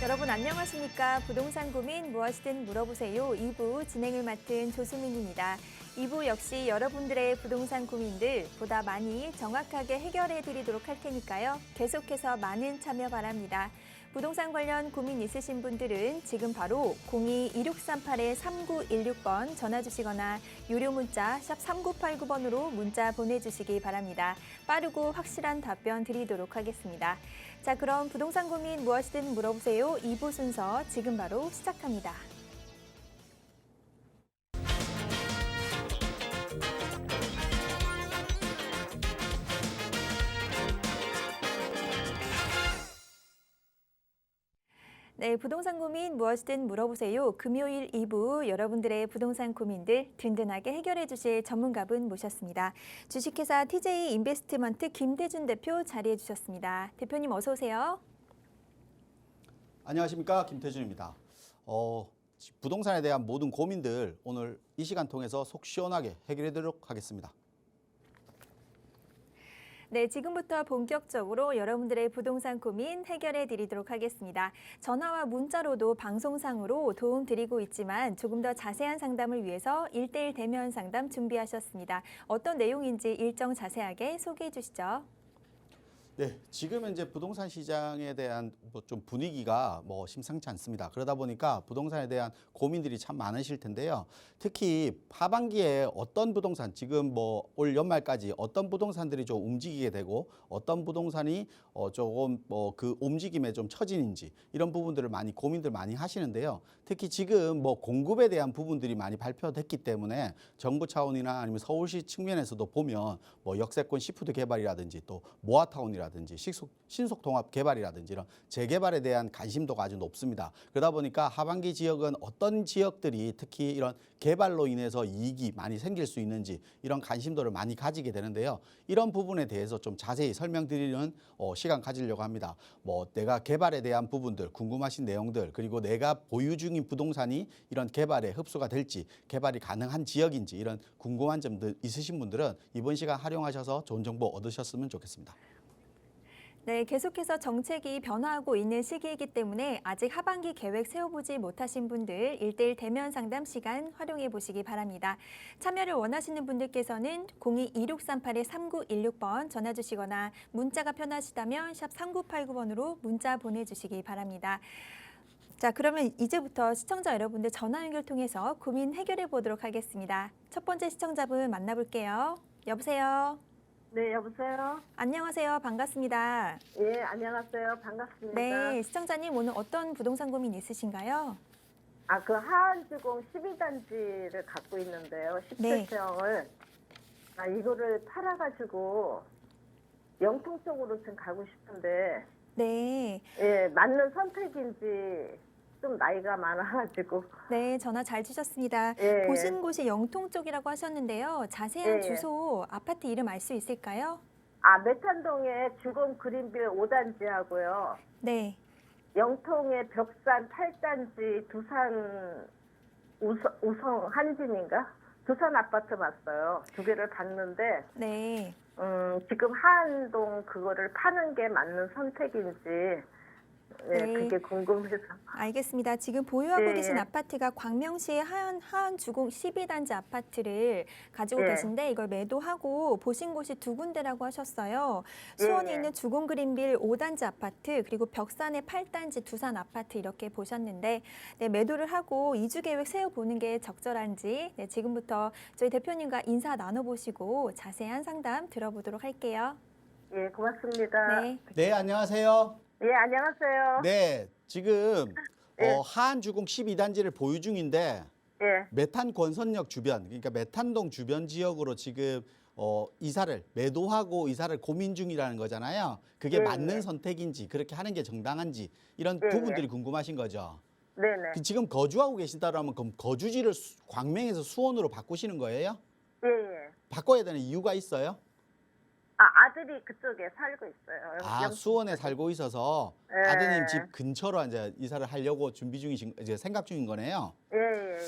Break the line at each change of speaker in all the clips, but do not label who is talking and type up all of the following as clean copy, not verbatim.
여러분 안녕하십니까? 부동산 고민 무엇이든 물어보세요. 2부 진행을 맡은 조수민입니다. 2부 역시 여러분들의 부동산 고민들 보다 많이 정확하게 해결해 드리도록 할 테니까요. 계속해서 많은 참여 바랍니다. 부동산 관련 고민 있으신 분들은 지금 바로 02-2638-3916번 전화 주시거나 유료 문자 샵 3989번으로 문자 보내주시기 바랍니다. 빠르고 확실한 답변 드리도록 하겠습니다. 자, 그럼 부동산 고민 무엇이든 물어보세요. 2부 순서 지금 바로 시작합니다. 네, 부동산 고민 무엇이든 물어보세요. 금요일 2부 여러분들의 부동산 고민들 든든하게 해결해 주실 전문가분 모셨습니다. 주식회사 TJ 인베스트먼트 김대준 대표 자리해 주셨습니다. 대표님 어서 오세요.
안녕하십니까, 김태준입니다. 부동산에 대한 모든 고민들 오늘 이 시간 통해서 속 시원하게 해결해 드리도록 하겠습니다.
네, 지금부터 본격적으로 여러분들의 부동산 고민 해결해 드리도록 하겠습니다. 전화와 문자로도 방송상으로 도움 드리고 있지만 조금 더 자세한 상담을 위해서 1:1 대면 상담 준비하셨습니다. 어떤 내용인지 일정 자세하게 소개해 주시죠.
네, 지금 현재 부동산 시장에 대한 좀 분위기가 심상치 않습니다. 그러다 보니까 부동산에 대한 고민들이 참 많으실 텐데요. 특히 하반기에 어떤 부동산, 지금 올 연말까지 어떤 부동산들이 좀 움직이게 되고 어떤 부동산이 조금 그 움직임에 좀 처진인지 이런 부분들을 고민들 많이 하시는데요. 특히 지금 공급에 대한 부분들이 많이 발표됐기 때문에 정부 차원이나 아니면 서울시 측면에서도 보면 역세권 시푸드 개발이라든지 또 모아타운이라든지 신속 통합 개발이라든지 이런 재개발에 대한 관심도가 아주 높습니다. 그러다 보니까 하반기 지역은 어떤 지역들이 특히 이런 개발로 인해서 이익이 많이 생길 수 있는지 이런 관심도를 많이 가지게 되는데요. 이런 부분에 대해서 좀 자세히 설명드리는 시간 가지려고 합니다. 내가 개발에 대한 부분들, 궁금하신 내용들, 그리고 내가 보유 중인 부동산이 이런 개발에 흡수가 될지, 개발이 가능한 지역인지 이런 궁금한 점들 있으신 분들은 이번 시간 활용하셔서 좋은 정보 얻으셨으면 좋겠습니다.
네, 계속해서 정책이 변화하고 있는 시기이기 때문에 아직 하반기 계획 세워보지 못하신 분들 1:1 대면 상담 시간 활용해 보시기 바랍니다. 참여를 원하시는 분들께서는 02-2638-3916번 전화 주시거나 문자가 편하시다면 샵 3989번으로 문자 보내주시기 바랍니다. 자, 그러면 이제부터 시청자 여러분들 전화 연결 통해서 고민 해결해 보도록 하겠습니다. 첫 번째 시청자분 만나볼게요. 여보세요.
네, 여보세요?
안녕하세요. 반갑습니다.
예, 안녕하세요. 반갑습니다.
네, 시청자님 오늘 어떤 부동산 고민 있으신가요?
그 하안주공 12단지를 갖고 있는데요.
네.
17평을. 이거를 팔아가지고 영통 쪽으로 좀 가고 싶은데,
네.
예, 맞는 선택인지 좀 나이가 많아가지고.
네, 전화 잘 주셨습니다.
예.
보신 곳이 영통 쪽이라고 하셨는데요. 자세한
예.
주소, 아파트 이름 알 수 있을까요?
메탄동에 주공 그린빌 5단지하고요.
네.
영통에 벽산 8단지 두산 우성 한진인가? 두산 아파트 봤어요. 두 개를 봤는데,
네.
지금 하안동 그거를 파는 게 맞는 선택인지, 네,
네.
그게 궁금해서.
알겠습니다. 지금 보유하고
예,
계신
예.
아파트가 광명시의 하안 주공 12단지 아파트를 가지고
예.
계신데 이걸 매도하고 보신 곳이 두 군데라고 하셨어요. 수원에
예.
있는 주공 그린빌 5단지 아파트 그리고 벽산의 8단지 두산 아파트 이렇게 보셨는데 네, 매도를 하고 이주 계획 세워보는 게 적절한지 네, 지금부터 저희 대표님과 인사 나눠보시고 자세한 상담 들어보도록 할게요.
예, 고맙습니다.
네.
네, 안녕하세요.
예, 안녕하세요.
네, 지금
예.
하안주공 12단지를 보유 중인데
예.
메탄 권선역 주변, 그러니까 메탄동 주변 지역으로 지금 이사를 매도하고 이사를 고민 중이라는 거잖아요. 그게
예,
맞는
예.
선택인지 그렇게 하는 게 정당한지 이런
예,
부분들이
예.
궁금하신 거죠.
네네.
지금 거주하고 계신다면 그럼 거주지를 광명에서 수원으로 바꾸시는 거예요?
예, 예.
바꿔야 되는 이유가 있어요?
아들이 그쪽에 살고 있어요.
수원에 살고 있어서
예.
아드님 집 근처로 이제 이사를 하려고 이제 생각 중인 거네요.
예, 예, 예.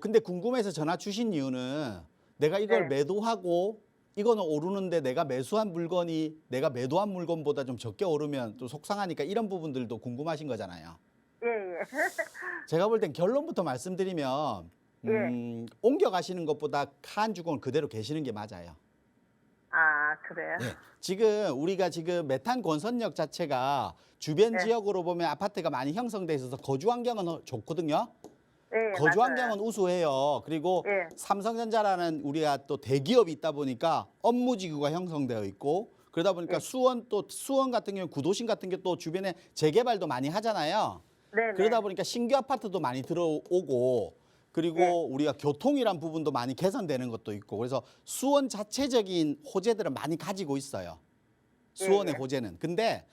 근데 궁금해서 전화 주신 이유는 내가 이걸
네.
매도하고 이거는 오르는데 내가 매수한 물건이 내가 매도한 물건보다 좀 적게 오르면 또 속상하니까 이런 부분들도 궁금하신 거잖아요.
예, 예.
제가 볼 땐 결론부터 말씀드리면 옮겨가시는 것보다 하한주공을 그대로 계시는 게 맞아요.
아, 그래요?
예. 지금 우리가 지금 메탄 건설력 자체가 주변
네.
지역으로 보면 아파트가 많이 형성돼 있어서 거주 환경은 좋거든요.
예,
거주
맞아요.
환경은 우수해요. 그리고
예.
삼성전자라는 우리가 또 대기업이 있다 보니까 업무지구가 형성되어 있고 그러다 보니까
예.
수원 같은 경우 구도심 같은 게 또 주변에 재개발도 많이 하잖아요.
네네.
그러다 보니까 신규 아파트도 많이 들어오고 그리고
네.
우리가 교통이란 부분도 많이 개선되는 것도 있고 그래서 수원 자체적인 호재들은 많이 가지고 있어요. 수원의
예.
호재는. 근데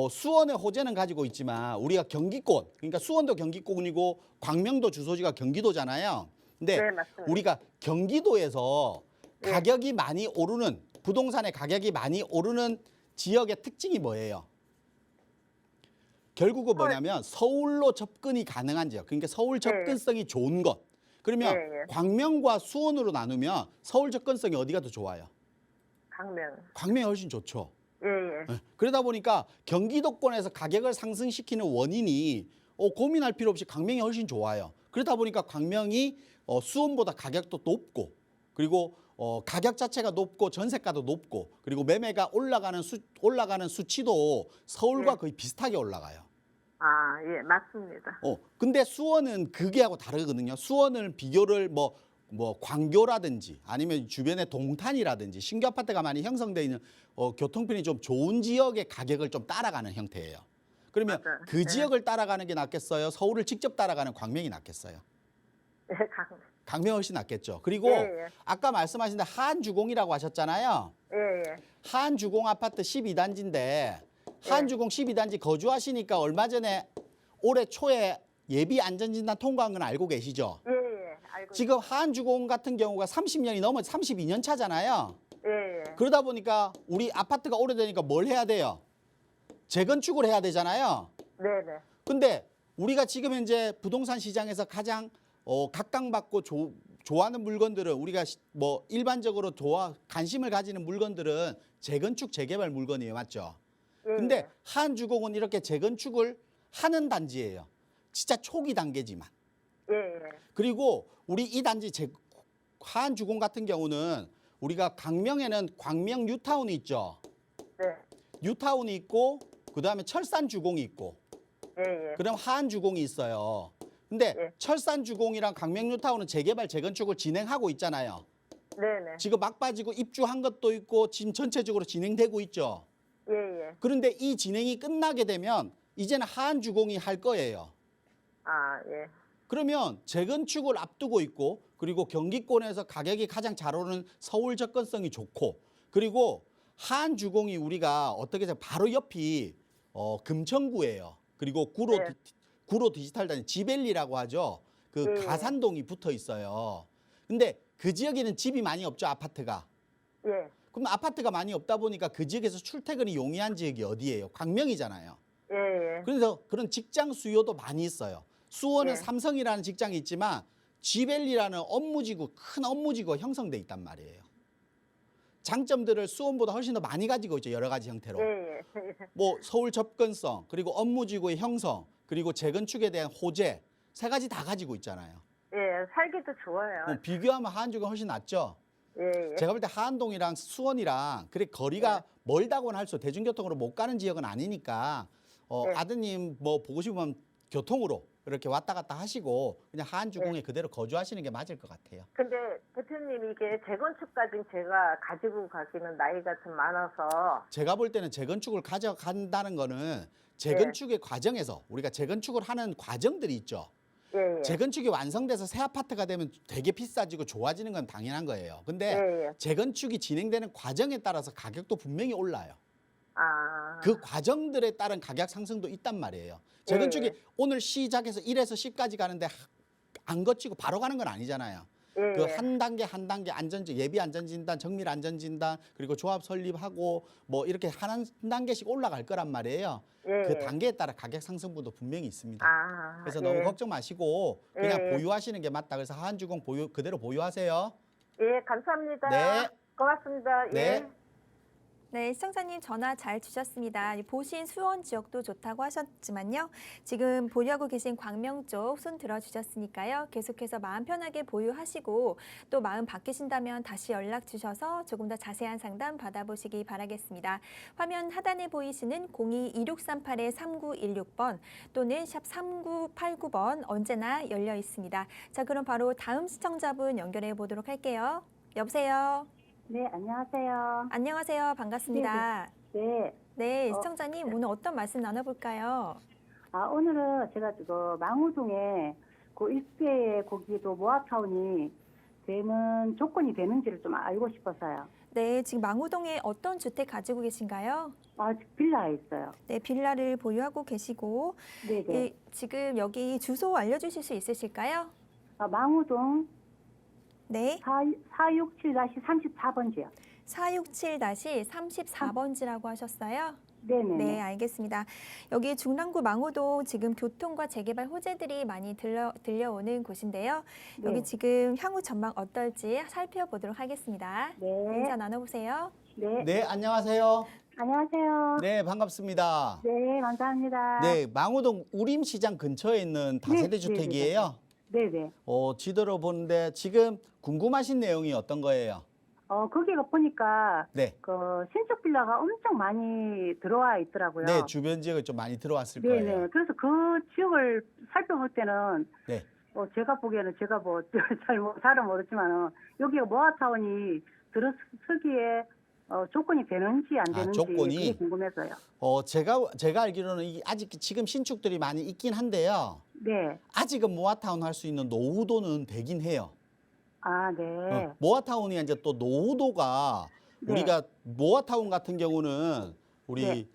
수원의 호재는 가지고 있지만 우리가 경기권, 그러니까 수원도 경기권이고 광명도 주소지가 경기도잖아요. 근데
네, 맞습니다.
우리가 경기도에서
네.
가격이 많이 오르는 부동산의 가격이 많이 오르는 지역의 특징이 뭐예요? 결국은 뭐냐면 서울로 접근이 가능한 지역. 그러니까 서울 접근성이 좋은 것. 그러면
예, 예.
광명과 수원으로 나누면 서울 접근성이 어디가 더 좋아요?
강명.
광명이 훨씬 좋죠.
예, 예.
네. 그러다 보니까 경기도권에서 가격을 상승시키는 원인이 고민할 필요 없이 광명이 훨씬 좋아요. 그러다 보니까 광명이 수원보다 가격도 높고 그리고 가격 자체가 높고 전세가도 높고 그리고 매매가 올라가는 수치도 서울과
예.
거의 비슷하게 올라가요.
아, 예, 맞습니다.
근데 수원은 그게하고 다르거든요. 수원을 비교를 뭐 광교라든지 아니면 주변에 동탄이라든지 신규 아파트가 많이 형성되어 있는 교통편이 좀 좋은 지역의 가격을 좀 따라가는 형태예요. 그러면
맞아요.
그
네.
지역을 따라가는 게 낫겠어요? 서울을 직접 따라가는 광명이 낫겠어요?
예,
광명이 훨씬 낫겠죠. 그리고
예, 예.
아까 말씀하신 데 하한주공이라고 하셨잖아요.
예, 예.
하한주공 아파트 12단지인데 하한주공 12단지 거주하시니까 얼마 전에 올해 초에 예비 안전진단 통과한 건 알고 계시죠?
예, 예. 알고
지금 하한주공 같은 경우가 30년이 넘어 32년 차잖아요.
있- 예, 예.
그러다 보니까 우리 아파트가 오래되니까 뭘 해야 돼요? 재건축을 해야 되잖아요.
네, 네.
근데 우리가 지금 현재 부동산 시장에서 가장 각광받고 좋아하는 물건들은 우리가 뭐 일반적으로 관심을 가지는 물건들은 재건축 재개발 물건이에요. 맞죠?
예,
근데
예.
하한주공은 이렇게 재건축을 하는 단지예요. 진짜 초기 단계지만.
예, 예.
그리고 우리 이 단지 하한주공 같은 경우는 우리가 강명에는 광명 뉴타운이 있죠.
네.
뉴타운이 있고 그다음에 철산주공이 있고
예, 예.
그다음 하한주공이 있어요. 근데
예.
철산주공이랑 강명 뉴타운은 재개발 재건축을 진행하고 있잖아요.
네, 네.
지금 막빠지고 입주한 것도 있고 지금 전체적으로 진행되고 있죠.
예, 예.
그런데 이 진행이 끝나게 되면 이제는 하한주공이 할 거예요.
아, 예.
그러면 재건축을 앞두고 있고 그리고 경기권에서 가격이 가장 잘 오르는 서울 접근성이 좋고 그리고 하한주공이 우리가 어떻게 해서 바로 옆이 금천구예요. 그리고
네.
구로 디지털 단지 지벨리라고 하죠. 그
네.
가산동이 붙어 있어요. 근데 그 지역에는 집이 많이 없죠, 아파트가.
예.
그럼 아파트가 많이 없다 보니까 그 지역에서 출퇴근이 용이한 지역이 어디예요? 광명이잖아요.
예, 예.
그래서 그런 직장 수요도 많이 있어요. 수원은
네.
삼성이라는 직장이 있지만 지벨리라는 큰 업무지구가 형성돼 있단 말이에요. 장점들을 수원보다 훨씬 더 많이 가지고 있죠. 여러 가지 형태로.
예, 예.
뭐 서울 접근성, 그리고 업무지구의 형성, 그리고 재건축에 대한 호재 세 가지 다 가지고 있잖아요.
예, 살기도 좋아요.
비교하면 하한주가 훨씬 낫죠.
예, 예.
제가 볼 때 하안동이랑 수원이랑 그래 거리가
네.
멀다고는 할 수 대중교통으로 못 가는 지역은 아니니까
네.
아드님 뭐 보고 싶으면 교통으로 이렇게 왔다 갔다 하시고 그냥 하안주공에 그대로 거주하시는 게 맞을 것 같아요.
근데 대표님 이게 재건축까지는 제가 가지고 가기는 나이가 좀 많아서
제가 볼 때는 재건축을 가져간다는 거는 재건축의 과정에서 우리가 재건축을 하는 과정들이 있죠.
예, 예.
재건축이 완성돼서 새 아파트가 되면 되게 비싸지고 좋아지는 건 당연한 거예요. 근데
예, 예.
재건축이 진행되는 과정에 따라서 가격도 분명히 올라요.
아.
그 과정들에 따른 가격 상승도 있단 말이에요. 재건축이
예.
오늘 시작해서 1에서 10까지 가는데 안 거치고 바로 가는 건 아니잖아요.
예,
그
예.
한 단계 예비 안전진단, 정밀 안전진단, 그리고 조합 설립하고 뭐 이렇게 한 단계씩 올라갈 거란 말이에요.
예,
그
예.
단계에 따라 가격 상승분도 분명히 있습니다.
아.
그래서
예.
너무 걱정 마시고 그냥
예.
보유하시는 게 맞다. 그래서 하한주공 그대로 보유하세요.
예, 감사합니다.
네.
고맙습니다.
네.
예.
네, 시청자님 전화 잘 주셨습니다. 보신 수원 지역도 좋다고 하셨지만요. 지금 보유하고 계신 광명 쪽 손 들어주셨으니까요. 계속해서 마음 편하게 보유하시고 또 마음 바뀌신다면 다시 연락 주셔서 조금 더 자세한 상담 받아보시기 바라겠습니다. 화면 하단에 보이시는 02-2638-3916번 또는 샵 3989번 언제나 열려 있습니다. 자, 그럼 바로 다음 시청자분 연결해 보도록 할게요. 여보세요.
네, 안녕하세요.
안녕하세요. 반갑습니다.
네.
네, 시청자님 오늘 어떤 말씀 나눠볼까요?
오늘은 제가 그 망우동에 그 일대의 거기도 모아타운이 되는 조건이 되는지를 좀 알고 싶어서요.
네, 지금 망우동에 어떤 주택 가지고 계신가요?
빌라에 있어요.
네, 빌라를 보유하고 계시고
네네.
지금 여기 주소 알려주실 수 있으실까요?
망우동
네,
467-34번지요.
467-34번지라고 하셨어요?
네네.
네, 알겠습니다. 여기 중랑구 망우동 지금 교통과 재개발 호재들이 많이 들려오는 곳인데요.
네.
여기 지금 향후 전망 어떨지 살펴보도록 하겠습니다.
네.
인사 나눠보세요.
네.
네, 안녕하세요.
안녕하세요.
네, 반갑습니다.
네, 감사합니다.
네, 망우동 우림시장 근처에 있는 다세대
네,
주택이에요.
네네.
지도를 보는데 지금 궁금하신 내용이 어떤 거예요?
거기가 보니까
네.
그 신축 빌라가 엄청 많이 들어와 있더라고요.
네, 주변 지역에 좀 많이 들어왔을
네네.
거예요.
그래서 그 지역을 살펴볼 때는
네.
제가 보기에는 제가 뭐 잘은 모르지만은 여기가 모아타운이 들어서기에 조건이 되는지 안 되는지
조건이?
그게 궁금해서요.
제가 알기로는 이게 아직 지금 신축들이 많이 있긴 한데요.
네.
아직은 모아타운 할 수 있는 노후도는 되긴 해요.
네.
모아타운이 이제 또 노후도가
네.
우리가 모아타운 같은 경우는 우리
네.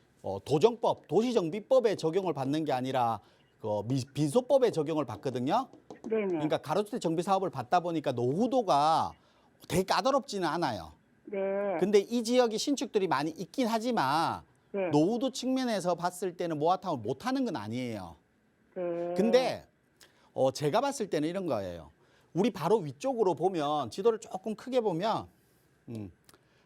도정법, 도시정비법에 적용을 받는 게 아니라 빈소법에 적용을 받거든요.
네네.
그러니까 가로주택 정비 사업을 받다 보니까 노후도가 되게 까다롭지는 않아요.
네.
근데 이 지역이 신축들이 많이 있긴 하지만
네.
노후도 측면에서 봤을 때는 모아타운 못하는 건 아니에요.
네.
근데 제가 봤을 때는 이런 거예요. 우리 바로 위쪽으로 보면 지도를 조금 크게 보면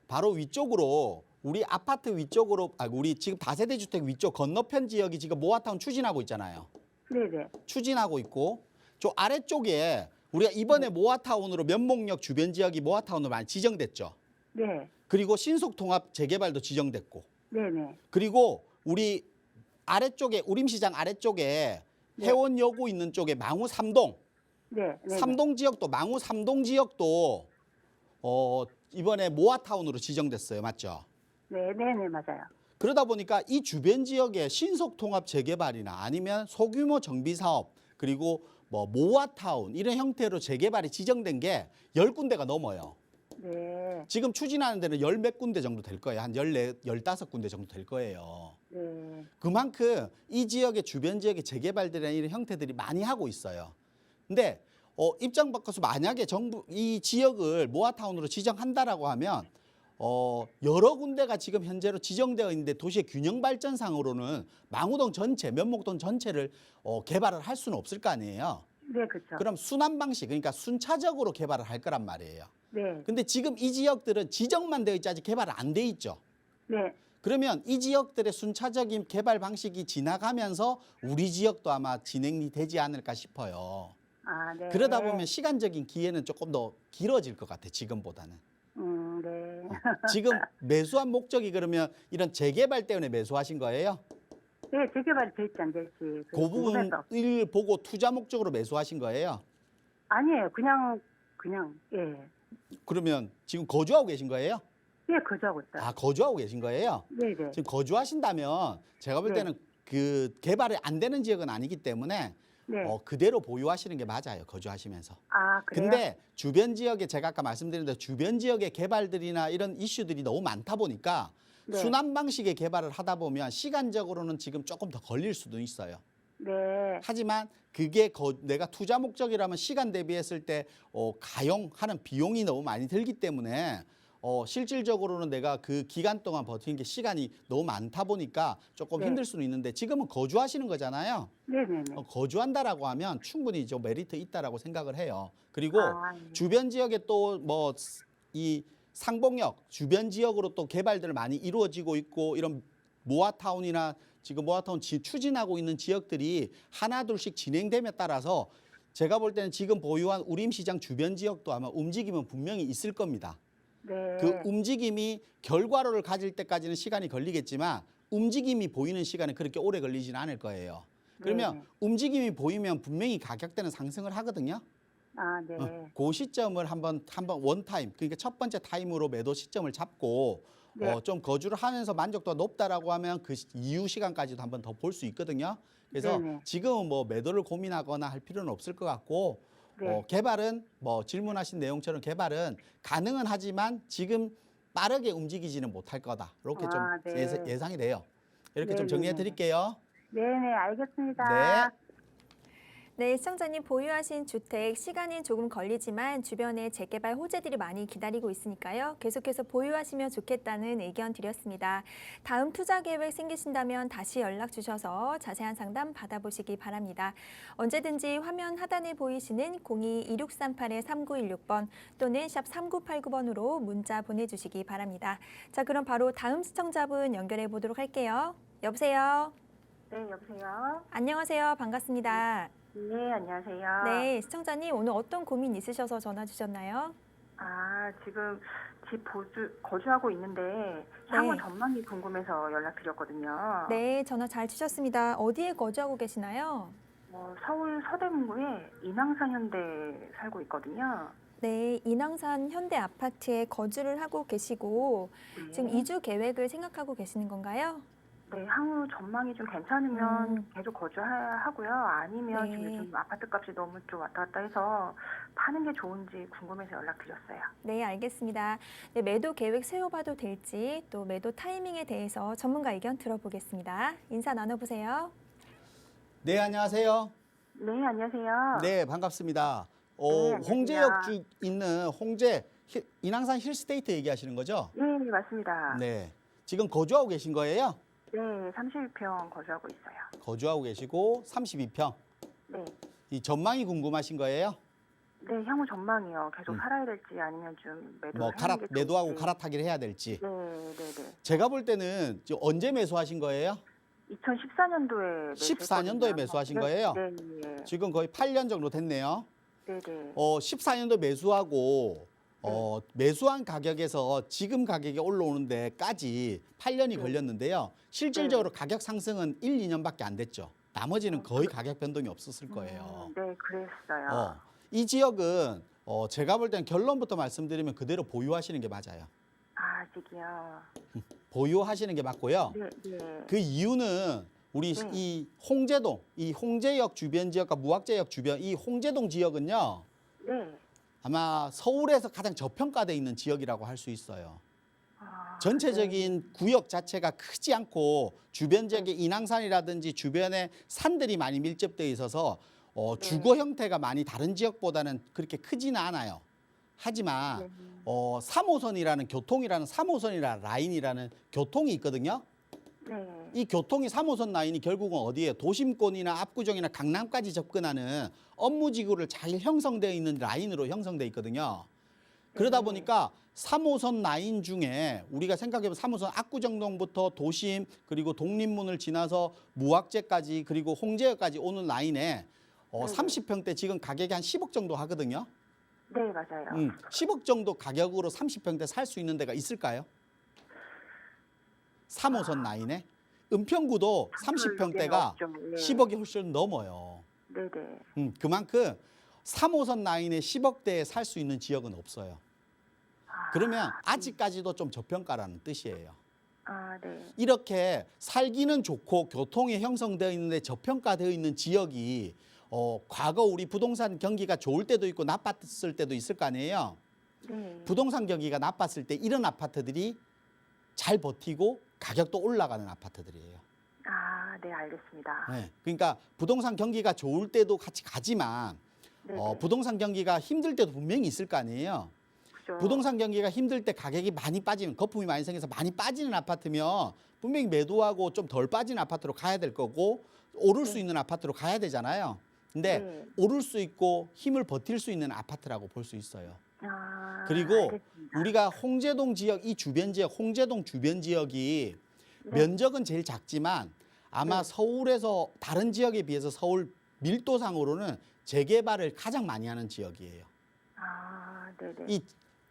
바로 위쪽으로 우리 아파트 위쪽으로 우리 지금 다세대 주택 위쪽 건너편 지역이 지금 모아타운 추진하고 있잖아요.
네네.
추진하고 있고 저 아래쪽에 우리가 이번에 모아타운으로 면목역 주변 지역이 모아타운으로 많이 지정됐죠.
네.
그리고 신속통합 재개발도 지정됐고
네네.
그리고 우리 아래쪽에 우림시장 아래쪽에
네.
해원여고 있는 쪽에 망우 3동
네. 네네.
3동 지역도 망우 3동 지역도 이번에 모아타운으로 지정됐어요. 맞죠?
네. 네네. 맞아요.
그러다 보니까 이 주변 지역에 신속통합 재개발이나 아니면 소규모 정비사업 그리고 뭐 모아타운 이런 형태로 재개발이 지정된 게 10군데가 넘어요.
네.
지금 추진하는 데는 열 몇 군데 정도 될 거예요. 한 14, 15군데 정도 될 거예요.
네.
그만큼 이 지역의 주변 지역의 재개발들이나 이런 형태들이 많이 하고 있어요. 근데 입장 바꿔서 만약에 정부 이 지역을 모아타운으로 지정한다라고 하면 여러 군데가 지금 현재로 지정되어 있는데 도시의 균형 발전상으로는 망우동 전체, 면목동 전체를 개발을 할 수는 없을 거 아니에요.
네. 그렇죠.
그럼 순환 방식, 그러니까 순차적으로 개발을 할 거란 말이에요.
네.
근데 지금 이 지역들은 지정만 되어 있지 아직 개발 안 돼 있죠.
네.
그러면 이 지역들의 순차적인 개발 방식이 지나가면서 우리 지역도 아마 진행이 되지 않을까 싶어요.
네.
그러다 보면 시간적인 기회는 조금 더 길어질 것 같아, 지금보다는.
네.
지금 매수한 목적이 그러면 이런 재개발 때문에 매수하신 거예요?
네, 재개발이 될지 안 될지.
그
궁금해서.
부분을 보고 투자 목적으로 매수하신 거예요?
아니에요. 그냥, 예.
그러면 지금 거주하고 계신 거예요?
예, 거주하고 있어요.
거주하고 계신 거예요?
네네.
지금 거주하신다면 제가 볼
네.
때는 그 개발이 안 되는 지역은 아니기 때문에
네.
그대로 보유하시는 게 맞아요. 거주하시면서.
그래요?
근데 주변 지역에 제가 아까 말씀드린 대로 주변 지역의 개발들이나 이런 이슈들이 너무 많다 보니까
네.
순환 방식의 개발을 하다 보면 시간적으로는 지금 조금 더 걸릴 수도 있어요.
네.
하지만 그게 내가 투자 목적이라면 시간 대비했을 때 가용하는 비용이 너무 많이 들기 때문에 실질적으로는 내가 그 기간 동안 버티는 게 시간이 너무 많다 보니까 조금
네.
힘들 수는 있는데 지금은 거주하시는 거잖아요.
네네네.
거주한다라고 하면 충분히 좀 메리트 있다라고 생각을 해요. 그리고
네.
주변 지역에 또 뭐 이 상봉역 주변 지역으로 또 개발들 많이 이루어지고 있고 이런 모아타운이나 지금 모아타운 추진하고 있는 지역들이 하나 둘씩 진행됨에 따라서 제가 볼 때는 지금 보유한 우림시장 주변 지역도 아마 움직임은 분명히 있을 겁니다.
네.
그 움직임이 결과로를 가질 때까지는 시간이 걸리겠지만 움직임이 보이는 시간은 그렇게 오래 걸리지는 않을 거예요. 그러면
네.
움직임이 보이면 분명히 가격대는 상승을 하거든요.
아, 네.
그 시점을 한번 원타임, 그러니까 첫 번째 타임으로 매도 시점을 잡고
네.
좀 거주를 하면서 만족도가 높다라고 하면 그 이후 시간까지도 한번 더 볼 수 있거든요. 그래서
네네.
지금은 뭐 매도를 고민하거나 할 필요는 없을 것 같고
네.
개발은 뭐 질문하신 내용처럼 개발은 가능은 하지만 지금 빠르게 움직이지는 못할 거다. 이렇게 좀
아, 네.
예상이 돼요. 이렇게 좀
네네네.
정리해 드릴게요.
네네, 알겠습니다.
네.
네, 시청자님 보유하신 주택 시간이 조금 걸리지만 주변에 재개발 호재들이 많이 기다리고 있으니까요. 계속해서 보유하시면 좋겠다는 의견 드렸습니다. 다음 투자 계획 생기신다면 다시 연락 주셔서 자세한 상담 받아보시기 바랍니다. 언제든지 화면 하단에 보이시는 02-2638-3916번 또는 샵 3989번으로 문자 보내주시기 바랍니다. 자, 그럼 바로 다음 시청자분 연결해 보도록 할게요. 여보세요?
네, 여보세요?
안녕하세요. 반갑습니다.
네, 안녕하세요.
네, 시청자님 오늘 어떤 고민 있으셔서 전화 주셨나요?
아, 지금 집 거주하고 있는데 향후 전망이 궁금해서 연락드렸거든요.
네, 전화 잘 주셨습니다. 어디에 거주하고 계시나요?
서울 서대문구에 인왕산 현대 살고 있거든요.
네, 인왕산 현대 아파트에 거주를 하고 계시고
네.
지금 이주 계획을 생각하고 계시는 건가요?
네, 향후 전망이 좀 괜찮으면 계속 거주하고요. 아니면 지금
네.
요즘 아파트 값이 너무 좀 왔다 갔다 해서 파는 게 좋은지 궁금해서 연락드렸어요.
네, 알겠습니다. 네, 매도 계획 세워봐도 될지 또 매도 타이밍에 대해서 전문가 의견 들어보겠습니다. 인사 나눠보세요.
네, 안녕하세요.
네, 안녕하세요.
네, 반갑습니다.
네, 안녕하세요.
홍제역 쪽 있는 인왕산 힐스테이트 얘기하시는 거죠?
네, 맞습니다.
네. 지금 거주하고 계신 거예요?
네, 31평 거주하고 있어요.
거주하고 계시고 32평.
네.
이 전망이 궁금하신 거예요?
네, 향후 전망이요. 계속 살아야 될지 아니면 좀
뭐
매도하는 게
매도하고
좋을지.
갈아타기를 해야 될지.
네, 네, 네.
제가 볼 때는 지금 언제 매수하신 거예요?
2014년도에
14년도에 매수하신 거예요?
네, 네.
지금 거의 8년 정도 됐네요.
네, 네.
14년도 매수하고 매수한 가격에서 지금 가격이 올라오는 데까지 8년이 걸렸는데요. 실질적으로 가격 상승은 1, 2년밖에 안 됐죠. 나머지는 거의 가격 변동이 없었을 거예요.
네, 그랬어요.
이 지역은 제가 볼 때는 결론부터 말씀드리면 그대로 보유하시는 게 맞아요.
아직이요.
보유하시는 게 맞고요.
네, 네.
그 이유는 우리
네.
이 홍제동, 이 홍제역 주변 지역과 무학제역 주변 이 홍제동 지역은요.
네.
아마 서울에서 가장 저평가돼 있는 지역이라고 할 수 있어요.
아,
전체적인 구역 자체가 크지 않고 주변 지역의 인왕산이라든지 주변에 산들이 많이 밀접되어 있어서 주거 형태가 많이 다른 지역보다는 그렇게 크지는 않아요. 하지만 3호선이라는 교통이라는 3호선이라는 라인이라는 교통이 있거든요.
네.
이 교통이 3호선 라인이 결국은 어디에 도심권이나 압구정이나 강남까지 접근하는 업무지구를 잘 형성되어 있는 라인으로 형성되어 있거든요. 그러다 보니까 3호선 라인 중에 우리가 생각해보면 3호선 압구정동부터 도심 그리고 독립문을 지나서 무학제까지 그리고 홍제역까지 오는 라인에 30평대 지금 가격이 한 10억 정도 하거든요.
네, 맞아요.
10억 정도 가격으로 30평대 살 수 있는 데가 있을까요? 3호선 라인에 은평구도 30평대가
없죠. 네.
10억이 훨씬 넘어요.
네, 네.
그만큼 3호선 라인에 10억대에 살 수 있는 지역은 없어요. 그러면 아직까지도 좀 저평가라는 뜻이에요.
아, 네.
이렇게 살기는 좋고 교통이 형성되어 있는데 저평가되어 있는 지역이 과거 우리 부동산 경기가 좋을 때도 있고 나빴을 때도 있을 거 아니에요.
네.
부동산 경기가 나빴을 때 이런 아파트들이 잘 버티고 가격도 올라가는 아파트들이에요.
아, 네, 알겠습니다.
네, 그러니까 부동산 경기가 좋을 때도 같이 가지만
네, 네.
부동산 경기가 힘들 때도 분명히 있을 거 아니에요.
그죠.
부동산 경기가 힘들 때 가격이 많이 빠지면 거품이 많이 생겨서 많이 빠지는 아파트면 분명히 매도하고 좀 덜 빠진 아파트로 가야 될 거고 오를 수 있는 아파트로 가야 되잖아요. 근데 오를 수 있고 힘을 버틸 수 있는 아파트라고 볼 수 있어요. 그리고
알겠습니다.
우리가 홍제동 지역, 이 주변 지역, 홍제동 주변 지역이
네.
면적은 제일 작지만 아마
네.
서울에서 다른 지역에 비해서 서울 밀도상으로는 재개발을 가장 많이 하는 지역이에요.
네네.
이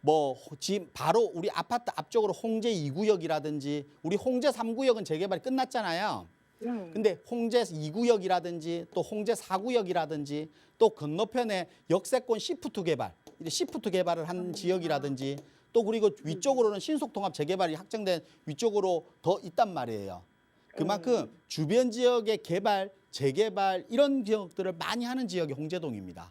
뭐 지금 바로 우리 아파트 앞쪽으로 홍제 2구역이라든지 우리 홍제 3구역은 재개발이 끝났잖아요.
네.
근데 홍제 2구역이라든지 또 홍제 4구역이라든지 또 건너편에 역세권 시프트 개발, 시프트 개발을 한 지역이라든지 또 그리고 위쪽으로는 신속통합 재개발이 확정된 위쪽으로 더 있단 말이에요. 그만큼 주변 지역의 개발, 재개발 이런 지역들을 많이 하는 지역이 홍제동입니다.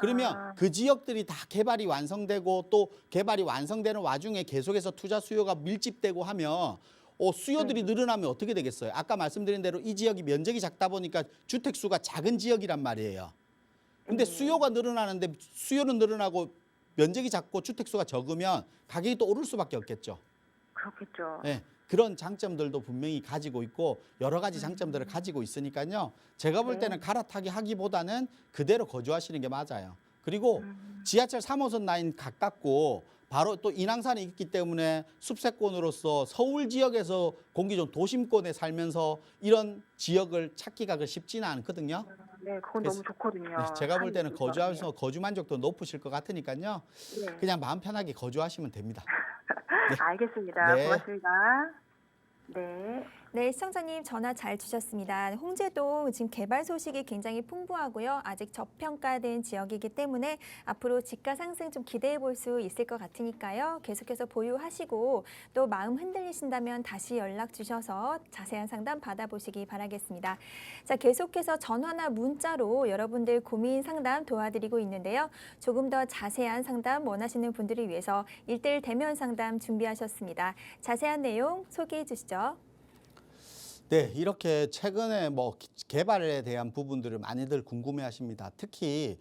그러면 그 지역들이 다 개발이 완성되고 또 개발이 완성되는 와중에 계속해서 투자 수요가 밀집되고 하면 수요들이 늘어나면 어떻게 되겠어요? 아까 말씀드린 대로 이 지역이 면적이 작다 보니까 주택 수가 작은 지역이란 말이에요. 근데 수요가 늘어나는데 수요는 늘어나고 면적이 작고 주택 수가 적으면 가격이 또 오를 수밖에 없겠죠.
그렇겠죠.
네, 그런 장점들도 분명히 가지고 있고 여러 가지 장점들을 가지고 있으니까요. 제가 볼 때는 갈아타기 하기보다는 그대로 거주하시는 게 맞아요. 그리고 지하철 3호선 라인 가깝고 바로 또 인왕산이 있기 때문에 숲세권으로서 서울 지역에서 공기 좋은 도심권에 살면서 이런 지역을 찾기가 쉽지는 않거든요.
네, 그건
그래서-
너무 좋거든요.
네, 제가 볼 때는
산이
거주하면서 거주 만족도 높으실 것 같으니까요.
네.
그냥 마음 편하게 거주하시면 됩니다.
알겠습니다.
네.
고맙습니다. 네.
네, 시청자님 전화 잘 주셨습니다. 홍제동 지금 개발 소식이 굉장히 풍부하고요. 아직 저평가된 지역이기 때문에 앞으로 집가 상승 좀 기대해 볼 수 있을 것 같으니까요. 계속해서 보유하시고 또 마음 흔들리신다면 다시 연락 주셔서 자세한 상담 받아보시기 바라겠습니다. 자, 계속해서 전화나 문자로 여러분들 고민 상담 도와드리고 있는데요. 조금 더 자세한 상담 원하시는 분들을 위해서 1:1 대면 상담 준비하셨습니다. 자세한 내용 소개해 주시죠.
네, 이렇게 최근에 뭐 개발에 대한 부분들을 많이들 궁금해하십니다. 특히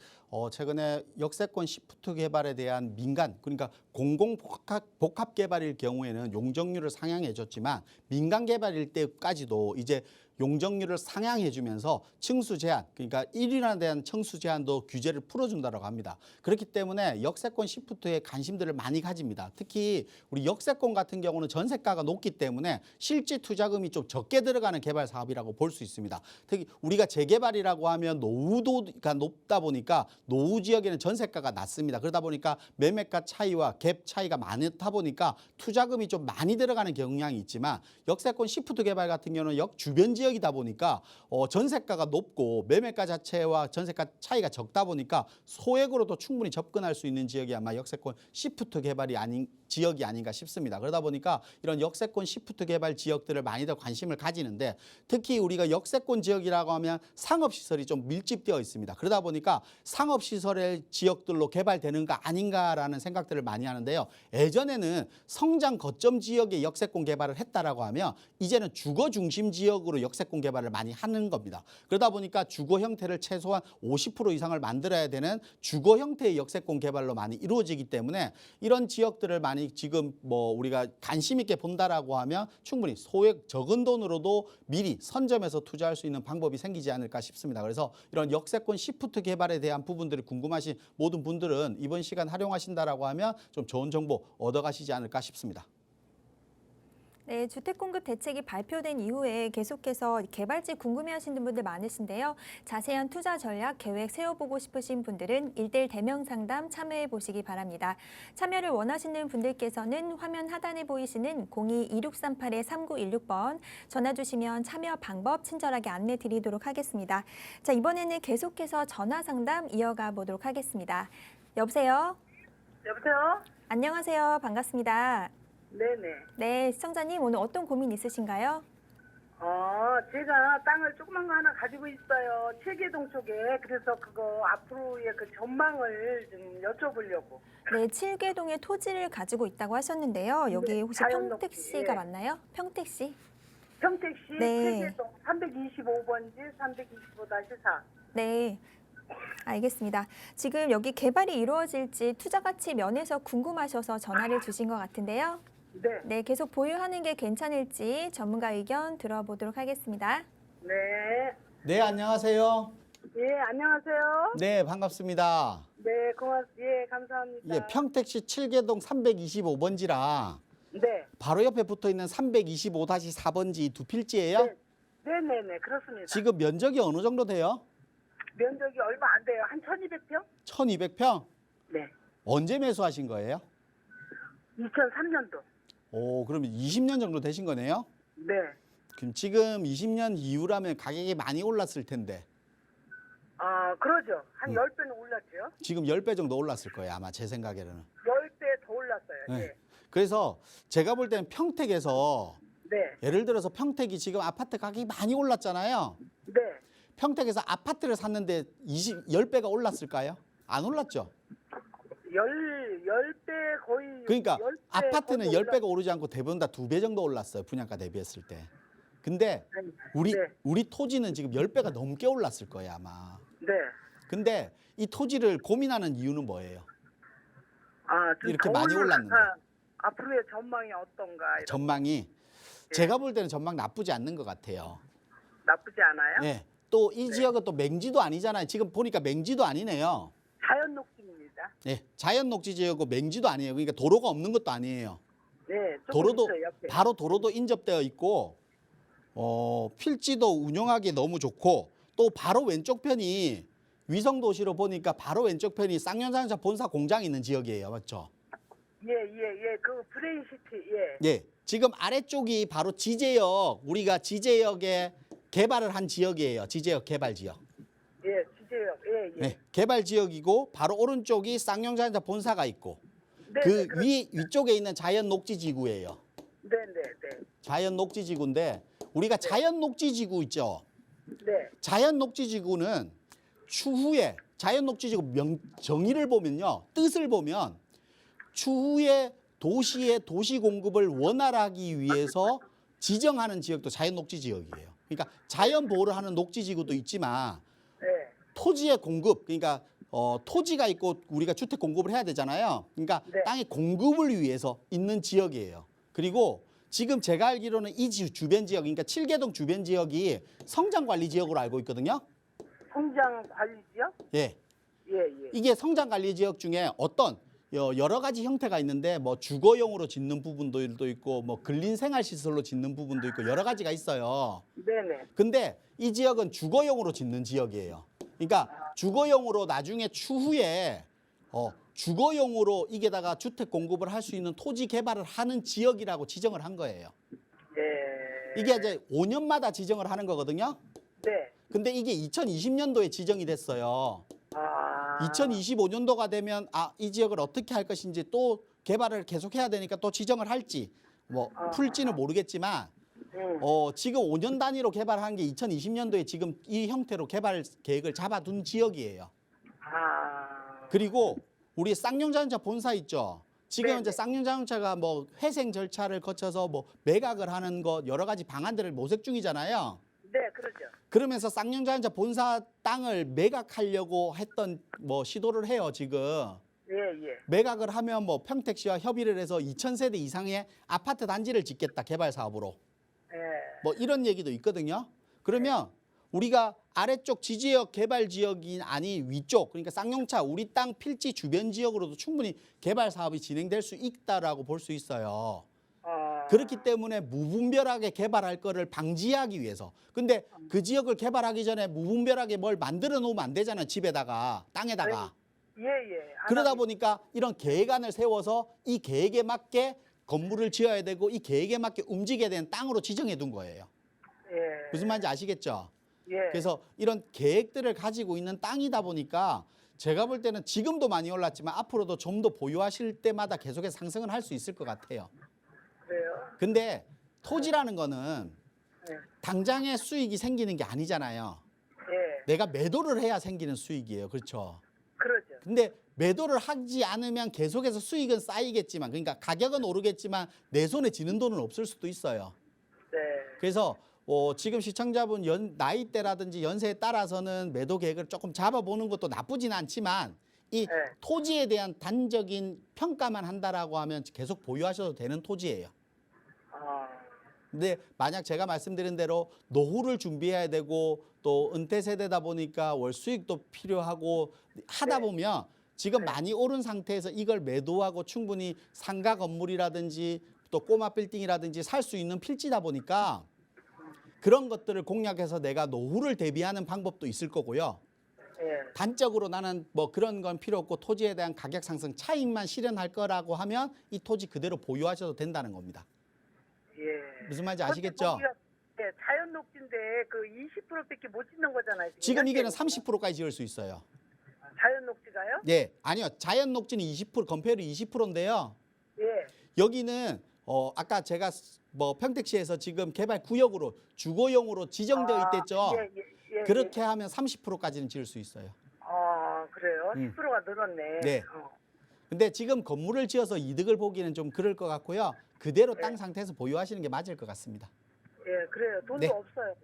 최근에 역세권 시프트 개발에 대한 민간, 그러니까 공공 복합 개발일 경우에는 용적률을 상향해줬지만 민간 개발일 때까지도 이제 용적률을 상향해주면서 층수 제한, 그러니까 1인에 대한 층수 제한도 규제를 풀어준다고 합니다. 그렇기 때문에 역세권 시프트에 관심들을 많이 가집니다. 특히 우리 역세권 같은 경우는 전세가가 높기 때문에 실제 투자금이 좀 적게 들어가는 개발 사업이라고 볼 수 있습니다. 특히 우리가 재개발이라고 하면 노후도가 높다 보니까 노후 지역에는 전세가가 낮습니다. 그러다 보니까 매매가 차이와 갭 차이가 많다 보니까 투자금이 좀 많이 들어가는 경향이 있지만 역세권 시프트 개발 같은 경우는 역 주변 지역이다 보니까 전세가가 높고 매매가 자체와 전세가 차이가 적다 보니까 소액으로도 충분히 접근할 수 있는 지역이 아마 역세권 시프트 개발이 아닌 지역이 아닌가 싶습니다. 그러다 보니까 이런 역세권 시프트 개발 지역들을 많이들 관심을 가지는데 특히 우리가 역세권 지역이라고 하면 상업시설이 좀 밀집되어 있습니다. 그러다 보니까 상업시설의 지역들로 개발되는 거 아닌가라는 생각들을 많이 하는데요. 예전에는 성장 거점 지역에 역세권 개발을 했다라고 하면 이제는 주거 중심 지역으로 역세권 개발을 많이 하는 겁니다. 그러다 보니까 주거 형태를 최소한 50% 이상을 만들어야 되는 주거 형태의 역세권 개발로 많이 이루어지기 때문에 이런 지역들을 많이 지금 뭐 우리가 관심 있게 본다라고 하면 충분히 소액 적은 돈으로도 미리 선점해서 투자할 수 있는 방법이 생기지 않을까 싶습니다. 그래서 이런 역세권 시프트 개발에 대한 부분들이 궁금하신 모든 분들은 이번 시간 활용하신다라고 하면 좀 좋은 정보 얻어가시지 않을까 싶습니다.
네, 주택공급 대책이 발표된 이후에 계속해서 개발지 궁금해하시는 분들 많으신데요. 자세한 투자 전략 계획 세워보고 싶으신 분들은 1:1 대면 상담 참여해 보시기 바랍니다. 참여를 원하시는 분들께서는 화면 하단에 보이시는 02-2638-3916번 전화 주시면 참여 방법 친절하게 안내 드리도록 하겠습니다. 자, 이번에는 계속해서 전화 상담 이어가 보도록 하겠습니다. 여보세요?
여보세요?
안녕하세요. 반갑습니다.
네네.
네, 시청자님 오늘 어떤 고민 있으신가요?
제가 땅을 조그만 거 하나 가지고 있어요. 체계동 쪽에. 그래서 그거 앞으로의 그 전망을 좀 여쭤보려고.
네, 칠계동에 토지를 가지고 있다고 하셨는데요. 여기 혹시
자연
평택시가
녹지, 예.
맞나요? 평택시?
평택시
네.
체계동 325번지 325-4.
네. 알겠습니다. 지금 여기 개발이 이루어질지 투자 가치 면에서 궁금하셔서 전화를 주신 것 같은데요.
네.
네, 계속 보유하는 게 괜찮을지 전문가 의견 들어보도록 하겠습니다.
네.
네, 안녕하세요.
예, 안녕하세요.
네, 반갑습니다.
네, 예, 감사합니다.
예, 평택시 7개동 325번지랑
네,
바로 옆에 붙어 있는 325-4번지 두 필지예요?
네, 네, 그렇습니다.
지금 면적이 어느 정도 돼요?
면적이 얼마 안 돼요. 한 1,200평?
1200평?
네,
언제 매수하신 거예요?
2003년도.
오, 그러면 20년 정도 되신 거네요?
네,
그럼 지금 20년 이후라면 가격이 많이 올랐을 텐데
그러죠. 한 10배는 올랐죠.
지금 10배 정도 올랐을 거예요, 아마 제 생각에는.
10배 더 올랐어요.
네.
네,
그래서 제가 볼 때는 평택에서
네,
예를 들어서 평택이 지금 아파트 가격이 많이 올랐잖아요.
네.
평택에서 아파트를 샀는데 10배가 올랐을까요? 안 올랐죠.
10배 거의.
그러니까
10배
아파트는
거의
10배가 오르지 않고 대부분 다 2배 정도 올랐어요. 분양가 대비했을 때. 근데
네.
우리 토지는 지금 10배가 넘게 올랐을 거예요, 아마.
네.
근데 이 토지를 고민하는 이유는 뭐예요?
좀
이렇게
더
많이 올랐는데.
앞으로의 전망이 어떤가. 이런.
전망이 제가 볼 때는 전망 나쁘지 않는 것 같아요.
나쁘지 않아요?
예. 또 이 지역은 또 맹지도 아니잖아요. 지금 보니까 맹지도 아니네요.
자연 녹지입니다.
예. 자연 녹지 지역이고 맹지도 아니에요. 그러니까 도로가 없는 것도 아니에요.
네, 조금
도로도
있어요, 옆에.
바로 도로도 인접되어 있고 필지도 운영하기 너무 좋고 또 바로 왼쪽 편이 위성 도시로 보니까 바로 왼쪽 편이 쌍용자동차 본사 공장이 있는 지역이에요. 맞죠?
예. 그 브레인시티, 예.
예. 지금 아래쪽이 바로 지제역, 우리가 지제역에 개발을 한 지역이에요. 지제역 개발 지역.
예, 지제역, 예.
네. 개발 지역이고 바로 오른쪽이 쌍용자동차 본사가 있고
네,
그
네,
위쪽에 있는 자연 녹지 지구예요.
네.
자연 녹지 지구인데 우리가 자연 녹지 지구 있죠.
네.
자연 녹지 지구는 추후에 자연 녹지 지구 정의를 보면요. 뜻을 보면 추후에 도시의 도시 공급을 원활하기 위해서 지정하는 지역도 자연 녹지 지역이에요. 그러니까 자연 보호를 하는 녹지 지구도 있지만
네.
토지의 공급, 그러니까 토지가 있고 우리가 주택 공급을 해야 되잖아요. 그러니까
네.
땅의 공급을 위해서 있는 지역이에요. 그리고 지금 제가 알기로는 이 주변 지역, 그러니까 7개동 주변 지역이 성장 관리 지역으로 알고 있거든요.
성장 관리지역?
예.
예.
이게 성장 관리 지역 중에 어떤 여러 가지 형태가 있는데 뭐 주거용으로 짓는 부분도 있고 뭐 근린 생활 시설로 짓는 부분도 있고 여러 가지가 있어요.
네네.
근데 이 지역은 주거용으로 짓는 지역이에요. 그러니까 주거용으로 나중에 추후에 주거용으로 이게다가 주택 공급을 할 수 있는 토지 개발을 하는 지역이라고 지정을 한 거예요.
예.
이게 이제 5년마다 지정을 하는 거거든요.
네.
근데 이게 2020년도에 지정이 됐어요. 2025년도가 되면 이 지역을 어떻게 할 것인지 또 개발을 계속해야 되니까 또 지정을 할지 뭐 풀지는 모르겠지만 지금 5년 단위로 개발한 게 2020년도에 지금 이 형태로 개발 계획을 잡아둔 지역이에요. 그리고 우리 쌍용자동차 본사 있죠. 지금
네네.
이제 쌍용자동차가 뭐 회생 절차를 거쳐서 뭐 매각을 하는 것 여러 가지 방안들을 모색 중이잖아요.
네, 그러죠.
그러면서 쌍용자동차 본사 땅을 매각하려고 했던 뭐 시도를 해요, 지금.
예.
매각을 하면 뭐 평택시와 협의를 해서 2,000세대 이상의 아파트 단지를 짓겠다, 개발 사업으로.
예.
뭐 이런 얘기도 있거든요. 그러면 우리가 아래쪽 지지역 개발 지역이 아닌 위쪽, 그러니까 쌍용차 우리 땅 필지 주변 지역으로도 충분히 개발 사업이 진행될 수 있다라고 볼 수 있어요. 그렇기 때문에 무분별하게 개발할 거를 방지하기 위해서. 근데 그 지역을 개발하기 전에 무분별하게 뭘 만들어 놓으면 안 되잖아요. 집에다가, 땅에다가.
예.
그러다 보니까 이런 계획안을 세워서 이 계획에 맞게 건물을 지어야 되고 이 계획에 맞게 움직여야 되는 땅으로 지정해 둔 거예요.
예.
무슨 말인지 아시겠죠?
예.
그래서 이런 계획들을 가지고 있는 땅이다 보니까 제가 볼 때는 지금도 많이 올랐지만 앞으로도 좀 더 보유하실 때마다 계속해서 상승을 할 수 있을 것 같아요.
그래요.
근데 토지라는 거는
네.
당장의 수익이 생기는 게 아니잖아요.
예.
내가 매도를 해야 생기는 수익이에요. 그렇죠?
그러죠.
근데 매도를 하지 않으면 계속해서 수익은 쌓이겠지만, 그러니까 가격은 오르겠지만 내 손에 쥐는 돈은 없을 수도 있어요.
네.
그래서 지금 시청자분 나이대라든지 연세에 따라서는 매도 계획을 조금 잡아보는 것도 나쁘진 않지만 이
네.
토지에 대한 단적인 평가만 한다라고 하면 계속 보유하셔도 되는 토지예요. 근데 만약 제가 말씀드린 대로 노후를 준비해야 되고 또 은퇴 세대다 보니까 월 수익도 필요하고 하다
네.
보면 지금
네.
많이 오른 상태에서 이걸 매도하고 충분히 상가 건물이라든지 또 꼬마 빌딩이라든지 살 수 있는 필지다 보니까 그런 것들을 공략해서 내가 노후를 대비하는 방법도 있을 거고요.
예.
단적으로 나는 뭐 그런 건 필요 없고 토지에 대한 가격 상승 차익만 실현할 거라고 하면 이 토지 그대로 보유하셔도 된다는 겁니다.
예.
무슨 말인지 아시겠죠?
예, 자연 녹지인데 그 20%밖에 못 짓는 거잖아요.
지금 이게는
현재.
30%까지 지을 수 있어요.
자연 녹지가요?
예, 아니요. 자연 녹지는 20%, 건폐율이 20%인데요.
예.
여기는 아까 제가 뭐 평택시에서 지금 개발 구역으로 주거용으로 지정되어 있댔죠.
예.
그렇게 하면 30%까지는 지을 수 있어요.
아, 그래요? 10%가 늘었네.
네. 근데 지금 건물을 지어서 이득을 보기는 좀 그럴 것 같고요. 그대로 땅 상태에서 보유하시는 게 맞을 것 같습니다.
예, 그래요. 돈도
네.
없어요.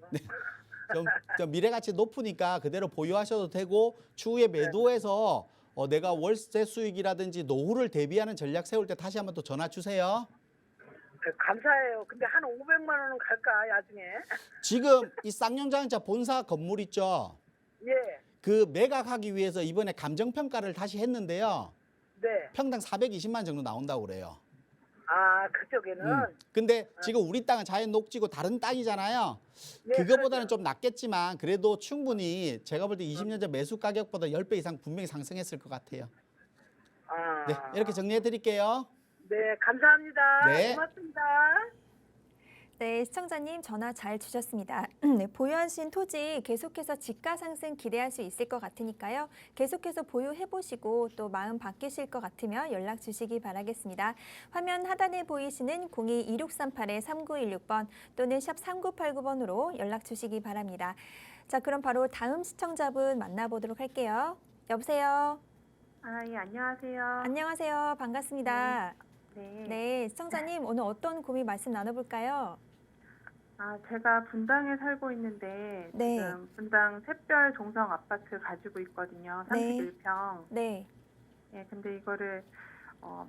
좀 미래가치 높으니까 그대로 보유하셔도 되고 추후에 매도해서 내가 월세 수익이라든지 노후를 대비하는 전략 세울 때 다시 한번 또 전화 주세요.
감사해요. 근데 한 500만 원은 갈까, 나중에?
지금 이 쌍용자동차 본사 건물 있죠.
예.
그 매각하기 위해서 이번에 감정평가를 다시 했는데요.
네.
평당 420만 정도 나온다고 그래요.
아, 그쪽에는?
근데 지금 우리 땅은 자연 녹지고 다른 땅이잖아요.
네,
그거보다는
그렇죠.
좀 낫겠지만 그래도 충분히 제가 볼 때 20년 전 매수 가격보다 10배 이상 분명히 상승했을 것 같아요.
아.
네, 이렇게 정리해 드릴게요.
네, 감사합니다.
네.
고맙습니다.
네, 시청자님 전화 잘 주셨습니다. 네, 보유하신 토지 계속해서 지가 상승 기대할 수 있을 것 같으니까요. 계속해서 보유해보시고 또 마음 바뀌실 것 같으면 연락 주시기 바라겠습니다. 화면 하단에 보이시는 02-2638-3916번 또는 샵 3989번으로 연락 주시기 바랍니다. 자, 그럼 바로 다음 시청자분 만나보도록 할게요. 여보세요?
아, 예, 안녕하세요.
안녕하세요. 반갑습니다.
네.
네, 시청자님 오늘 어떤 고민 말씀 나눠볼까요?
아, 제가 분당에 살고 있는데
네.
지금 분당 샛별 동성 아파트 가지고 있거든요.
네.
31평.
네.
예, 근데 이거를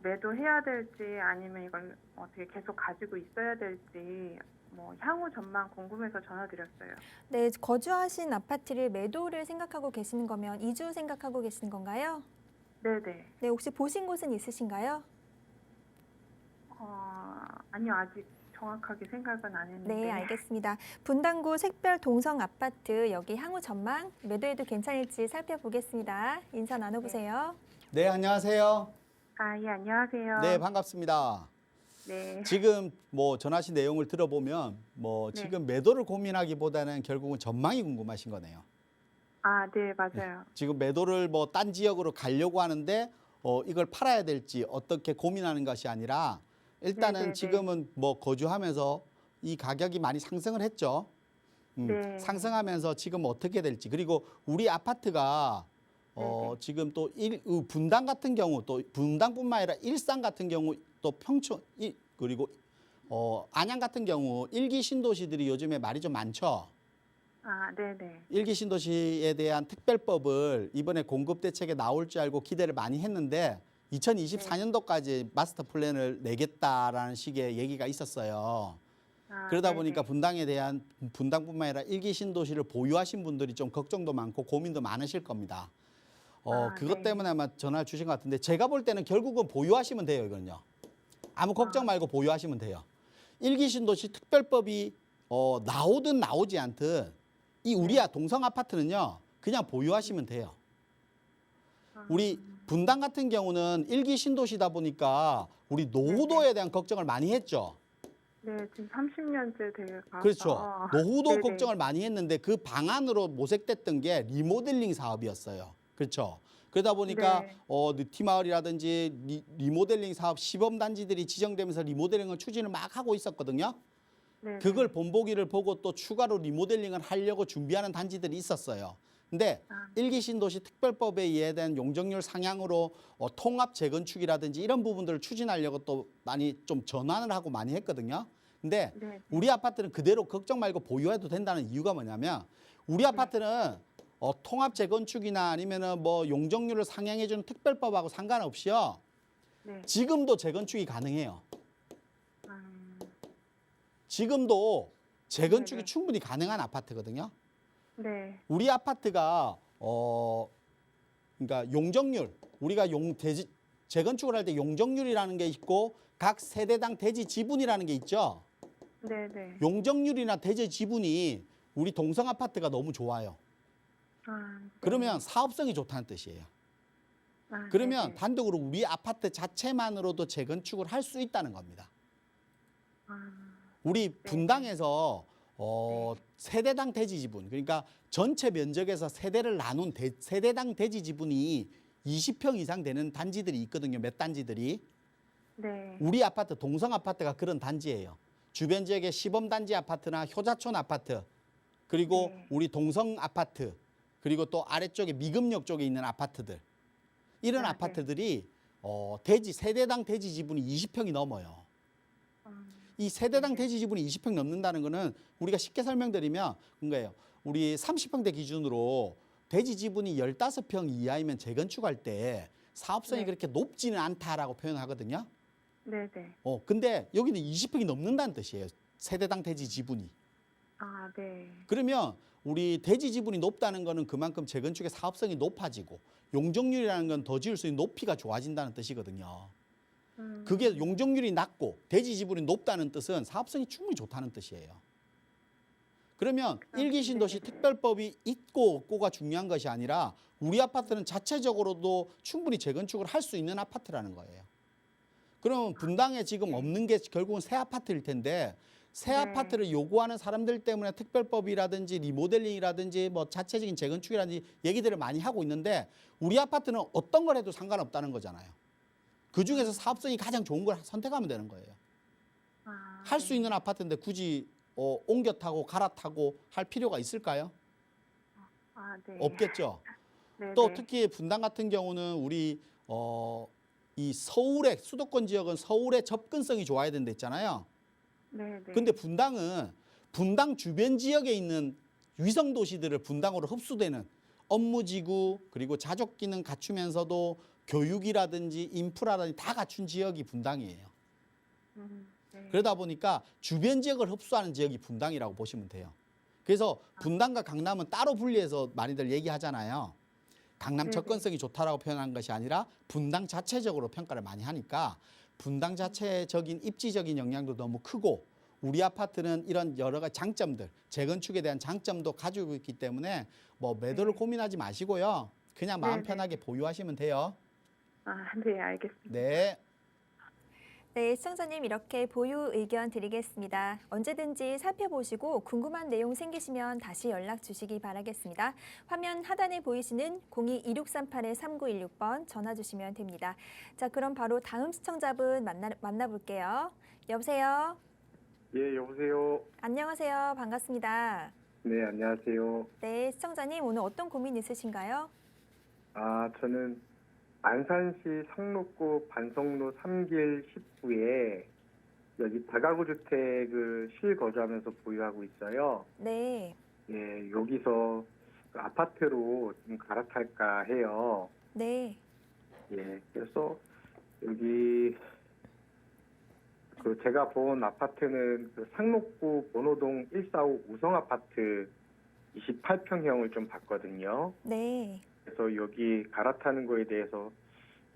매도해야 될지 아니면 이걸 어떻게 계속 가지고 있어야 될지 뭐 향후 전망 궁금해서 전화드렸어요.
네, 거주하신 아파트를 매도를 생각하고 계시는 거면 이주 생각하고 계시는 건가요?
네네.
네, 혹시 보신 곳은 있으신가요?
아니요, 아직 정확하게 생각은 안 했는데.
네, 알겠습니다. 분당구 색별 동성 아파트 여기 향후 전망 매도해도 괜찮을지 살펴보겠습니다. 인사 나눠보세요.
네, 안녕하세요.
아, 예, 안녕하세요.
네, 반갑습니다.
네.
지금 뭐 전하신 내용을 들어보면 뭐
네.
지금 매도를 고민하기보다는 결국은 전망이 궁금하신 거네요.
아, 네, 맞아요.
지금 매도를 뭐 딴 지역으로 가려고 하는데 이걸 팔아야 될지 어떻게 고민하는 것이 아니라 일단은
네네네.
지금은 뭐 거주하면서 이 가격이 많이 상승을 했죠.
네.
상승하면서 지금 어떻게 될지 그리고 우리 아파트가
네네.
지금 또 분당 같은 경우 또 분당뿐만 아니라 일산 같은 경우 또 평촌 그리고 안양 같은 경우 일기 신도시들이 요즘에 말이 좀 많죠.
아, 네네.
일기 신도시에 대한 특별법을 이번에 공급 대책에 나올 줄 알고 기대를 많이 했는데 2024년도까지 마스터 플랜을 내겠다라는 식의 얘기가 있었어요.
아,
그러다
네네.
보니까 분당뿐만 아니라 일기 신도시를 보유하신 분들이 좀 걱정도 많고 고민도 많으실 겁니다. 그것
네.
때문에 아마 전화를 주신 것 같은데 제가 볼 때는 결국은 보유하시면 돼요, 이건요. 아무 걱정 말고 보유하시면 돼요. 일기 신도시 특별법이 나오든 나오지 않든 이 우리 동성 아파트는요, 그냥 보유하시면 돼요. 우리 분당 같은 경우는 일기 신도시다 보니까 우리 노후도에 대한 걱정을 많이 했죠.
네, 지금 30년째 되게 가서.
그렇죠. 노후도
네네.
걱정을 많이 했는데 그 방안으로 모색됐던 게 리모델링 사업이었어요. 그렇죠. 그러다 보니까
네.
느티마을이라든지 리모델링 사업 시범단지들이 지정되면서 리모델링을 추진을 막 하고 있었거든요.
네네.
그걸 본보기를 보고 또 추가로 리모델링을 하려고 준비하는 단지들이 있었어요. 근데 일기 신도시 특별법에 의한 용적률 상향으로 통합 재건축이라든지 이런 부분들을 추진하려고 또 많이 좀 전환을 하고 많이 했거든요. 근데
네.
우리 아파트는 그대로 걱정 말고 보유해도 된다는 이유가 뭐냐면 우리 아파트는 통합 재건축이나 아니면은 뭐 용적률을 상향해주는 특별법하고 상관없이요.
네.
지금도 재건축이 가능해요.
음,
지금도 재건축이
네네.
충분히 가능한 아파트거든요.
네.
우리 아파트가 그러니까 용적률, 우리가 재건축을 할 때 용적률이라는 게 있고 각 세대당 대지 지분이라는 게 있죠.
네네.
용적률이나 대지 지분이 우리 동성 아파트가 너무 좋아요.
아, 네.
그러면 사업성이 좋다는 뜻이에요.
아,
그러면
네네.
단독으로 우리 아파트 자체만으로도 재건축을 할 수 있다는 겁니다.
아,
우리 분당에서
네.
세대당 대지 지분, 그러니까 전체 면적에서 세대를 나눈 세대당 대지 지분이 20평 이상 되는 단지들이 있거든요. 몇 단지들이.
네.
우리 아파트, 동성 아파트가 그런 단지예요. 주변 지역의 시범단지 아파트나 효자촌 아파트, 그리고
네.
우리 동성 아파트, 그리고 또 아래쪽에 미금역 쪽에 있는 아파트들. 이런
아,
아파트들이 대지 세대당 대지 지분이 20평이 넘어요. 이 세대당
네.
대지 지분이 20평 넘는다는 거는 우리가 쉽게 설명드리면 그거예요. 우리 30평대 기준으로 대지 지분이 15평 이하이면 재건축할 때 사업성이
네.
그렇게 높지는 않다라고 표현하거든요.
네네.
근데 여기는 20평이 넘는다는 뜻이에요. 세대당 대지 지분이.
아, 네.
그러면 우리 대지 지분이 높다는 거는 그만큼 재건축의 사업성이 높아지고 용적률이라는 건 더 지을 수 있는 높이가 좋아진다는 뜻이거든요. 그게 용적률이 낮고 대지 지분이 높다는 뜻은 사업성이 충분히 좋다는 뜻이에요. 그러면 일기 신도시 특별법이 있고 없고가 중요한 것이 아니라 우리 아파트는 자체적으로도 충분히 재건축을 할 수 있는 아파트라는 거예요. 그러면 분당에 지금 없는 게 결국은 새 아파트일 텐데 새
네.
아파트를 요구하는 사람들 때문에 특별법이라든지 리모델링이라든지 뭐 자체적인 재건축이라든지 얘기들을 많이 하고 있는데 우리 아파트는 어떤 걸 해도 상관없다는 거잖아요. 그중에서 사업성이 가장 좋은 걸 선택하면 되는 거예요.
아,
할 수
네.
있는 아파트인데 굳이 옮겨 타고 갈아타고 할 필요가 있을까요?
아, 네.
없겠죠.
네네.
또 특히 분당 같은 경우는 우리 이 서울의 수도권 지역은 서울의 접근성이 좋아야 된다 했잖아요.
네네.
근데 분당은 분당 주변 지역에 있는 위성 도시들을 분당으로 흡수되는 업무지구 그리고 자족 기능 갖추면서도 교육이라든지 인프라라든지 다 갖춘 지역이 분당이에요.
네.
그러다 보니까 주변 지역을 흡수하는 지역이 분당이라고 보시면 돼요. 그래서 분당과 강남은 따로 분리해서 많이들 얘기하잖아요. 강남
네네.
접근성이 좋다라고 표현한 것이 아니라 분당 자체적으로 평가를 많이 하니까 분당 자체적인 입지적인 영향도 너무 크고 우리 아파트는 이런 여러 가지 장점들, 재건축에 대한 장점도 가지고 있기 때문에 뭐 매도를
네.
고민하지 마시고요. 그냥 마음
네네.
편하게 보유하시면 돼요.
아, 네, 알겠습니다.
네.
네, 시청자님 이렇게 보유 의견 드리겠습니다. 언제든지 살펴보시고 궁금한 내용 생기시면 다시 연락 주시기 바라겠습니다. 화면 하단에 보이시는 02-2638-3916번 전화 주시면 됩니다. 자, 그럼 바로 다음 시청자분 만나볼게요. 여보세요?
예, 여보세요.
안녕하세요. 반갑습니다.
네, 안녕하세요.
네, 시청자님 오늘 어떤 고민 있으신가요?
아, 저는 안산시 성록구 반성로 3길 10구에 여기 다가구 주택을 실거주하면서 보유하고 있어요.
네,
예, 여기서 그 아파트로 좀 갈아탈까 해요.
네,
예, 그래서 여기 그 제가 본 아파트는 그 상록구 번호동 145 우성아파트 28평형을 좀 봤거든요.
네.
그래서 여기 갈아타는 거에 대해서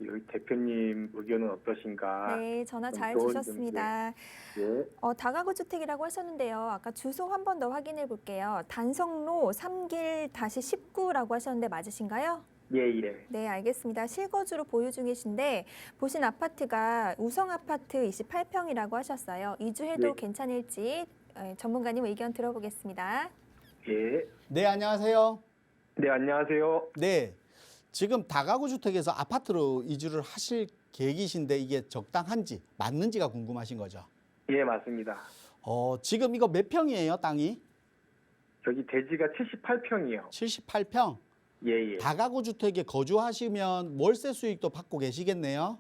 여기 대표님 의견은 어떠신가?
네, 전화
좀
잘
조언 좀
주셨습니다.
예,
다가구 주택이라고 하셨는데요. 아까 주소 한 번 더 확인해 볼게요. 단성로 3길-19라고 하셨는데 맞으신가요?
예, 예.
네, 알겠습니다. 실거주로 보유 중이신데 보신 아파트가 우성 아파트 28평이라고 하셨어요. 이주해도
네.
괜찮을지 전문가님 의견 들어보겠습니다.
예.
네, 안녕하세요.
네, 안녕하세요.
네. 지금 다가구 주택에서 아파트로 이주를 하실 계획이신데 이게 적당한지 맞는지가 궁금하신 거죠?
예, 맞습니다.
지금 이거 몇 평이에요, 땅이?
여기 대지가 78평이요.
78평.
예, 예.
다가구 주택에 거주하시면 월세 수익도 받고 계시겠네요.